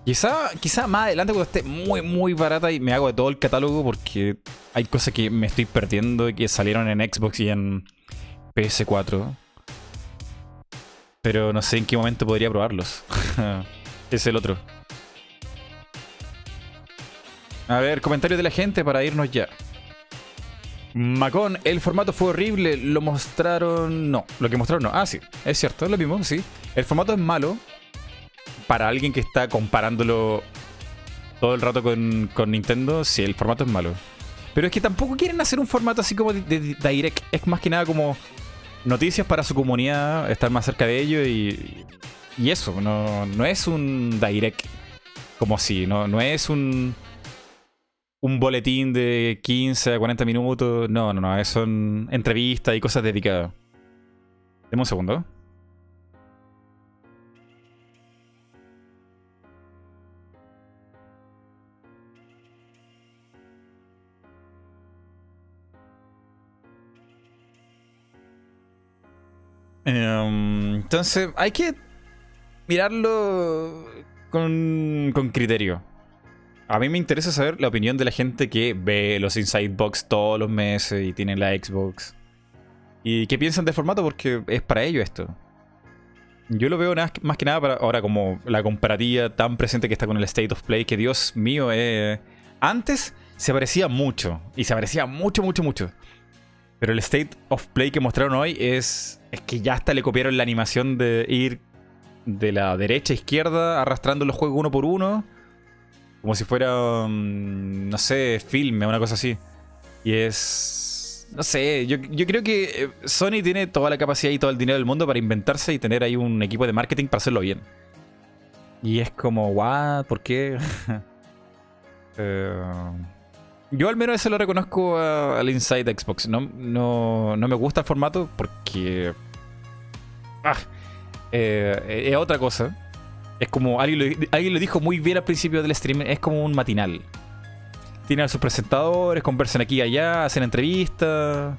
Quizá más adelante cuando esté muy barata y me hago de todo el catálogo, porque hay cosas que me estoy perdiendo y que salieron en Xbox y en PS4. Pero no sé en qué momento podría probarlos. Es el otro. A ver, comentarios de la gente para irnos ya. Macón, el formato fue horrible. Lo mostraron... No, lo que mostraron no. Ah, sí, es cierto, es lo mismo, sí. El formato es malo. Para alguien que está comparándolo todo el rato con Nintendo, sí, el formato es malo. Pero es que tampoco quieren hacer un formato así como de Direct. Es más que nada como noticias para su comunidad, estar más cerca de ellos y eso. No es un Direct como así. No es un boletín de 15 a 40 minutos. No. Son entrevistas y cosas dedicadas. Deme un segundo. Entonces, hay que mirarlo con criterio. A mí me interesa saber la opinión de la gente que ve los Inside Box todos los meses y tiene la Xbox. Y qué piensan del formato, porque es para ello esto. Yo lo veo más que nada para ahora como la comparativa tan presente que está con el State of Play, que Dios mío, antes se parecía mucho, y se parecía mucho. Pero el State of Play que mostraron hoy es que ya hasta le copiaron la animación de ir de la derecha a izquierda arrastrando los juegos uno por uno. Como si fuera, no sé, filme, una cosa así. Y es... no sé, yo creo que Sony tiene toda la capacidad y todo el dinero del mundo para inventarse y tener ahí un equipo de marketing para hacerlo bien. Y es como, ¿what? ¿Por qué? Yo al menos eso lo reconozco al Inside Xbox. No me gusta el formato porque... es otra cosa. Es como, alguien lo dijo muy bien al principio del stream, es como un matinal. Tienen a sus presentadores, conversan aquí y allá, hacen entrevistas,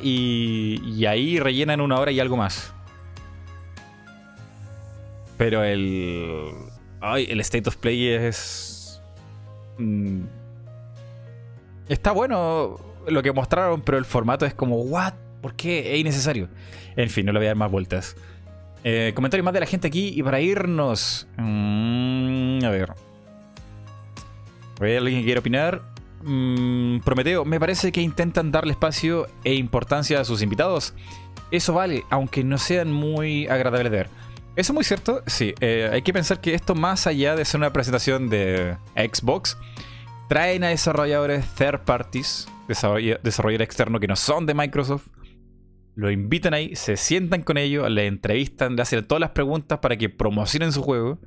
y ahí rellenan 1 hora y algo más. Pero el State of Play es... está bueno lo que mostraron, pero el formato es como, ¿what? ¿Por qué? Es innecesario. En fin, no le voy a dar más vueltas. Comentarios más de la gente aquí y para irnos. A ver. ¿Alguien que quiere opinar? Prometeo, me parece que intentan darle espacio e importancia a sus invitados. Eso vale, aunque no sean muy agradables de ver. Eso es muy cierto, sí. Hay que pensar que esto, más allá de ser una presentación de Xbox, traen a desarrolladores third parties, desarrollador externo que no son de Microsoft. Lo invitan ahí, se sientan con ellos, le entrevistan, le hacen todas las preguntas para que promocionen su juego,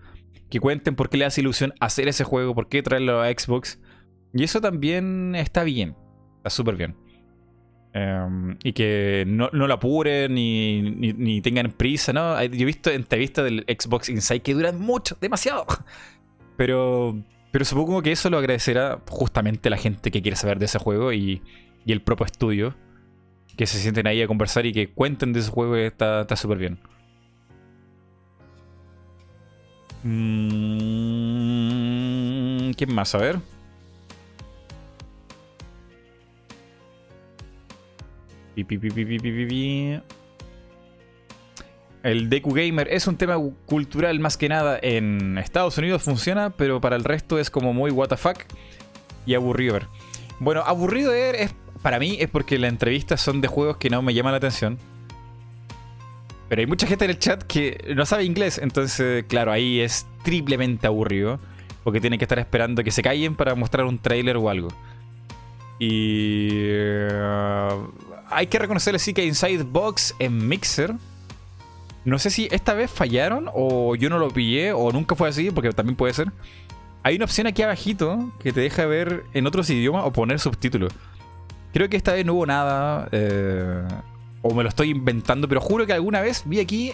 que cuenten por qué le hace ilusión hacer ese juego, por qué traerlo a Xbox. Y eso también está bien, está súper bien. Y que no lo apuren ni tengan prisa, ¿no? Yo he visto entrevistas del Xbox Inside que duran mucho, demasiado. Pero supongo que eso lo agradecerá justamente la gente que quiere saber de ese juego y el propio estudio. Que se sienten ahí a conversar y que cuenten de ese juego, está súper bien. ¿Quién más? A ver. El DQ Gamer es un tema cultural más que nada. En Estados Unidos funciona, pero para el resto es como muy WTF y aburrido ver. Bueno, aburrido de ver es... Para mí es porque las entrevistas son de juegos que no me llaman la atención. Pero hay mucha gente en el chat que no sabe inglés. Entonces, claro, ahí es triplemente aburrido. Porque tienen que estar esperando que se callen para mostrar un trailer o algo. Y... hay que reconocerle sí que Inside Box en Mixer. No sé si esta vez fallaron o yo no lo pillé o nunca fue así, porque también puede ser. Hay una opción aquí abajito que te deja ver en otros idiomas o poner subtítulos. Creo que esta vez no hubo nada, o me lo estoy inventando, pero juro que alguna vez vi aquí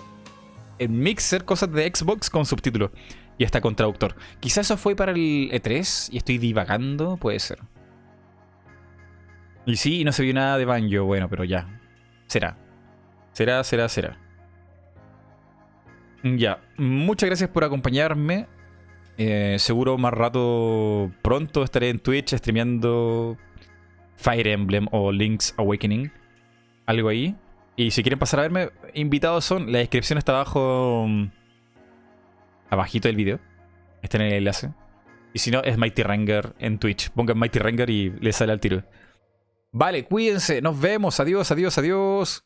en Mixer cosas de Xbox con subtítulos y hasta con traductor. Quizás eso fue para el E3 y estoy divagando, puede ser. Y sí, no se vio nada de Banjo, bueno, pero ya. Será. Ya, muchas gracias por acompañarme. Seguro más rato pronto estaré en Twitch streameando Fire Emblem o Link's Awakening, algo ahí. Y si quieren pasar a verme, invitados son. La descripción está abajo, abajito del video, está en el enlace. Y si no, es MightyRengar en Twitch. Pongan MightyRengar y les sale al tiro. Vale, cuídense, nos vemos, adiós.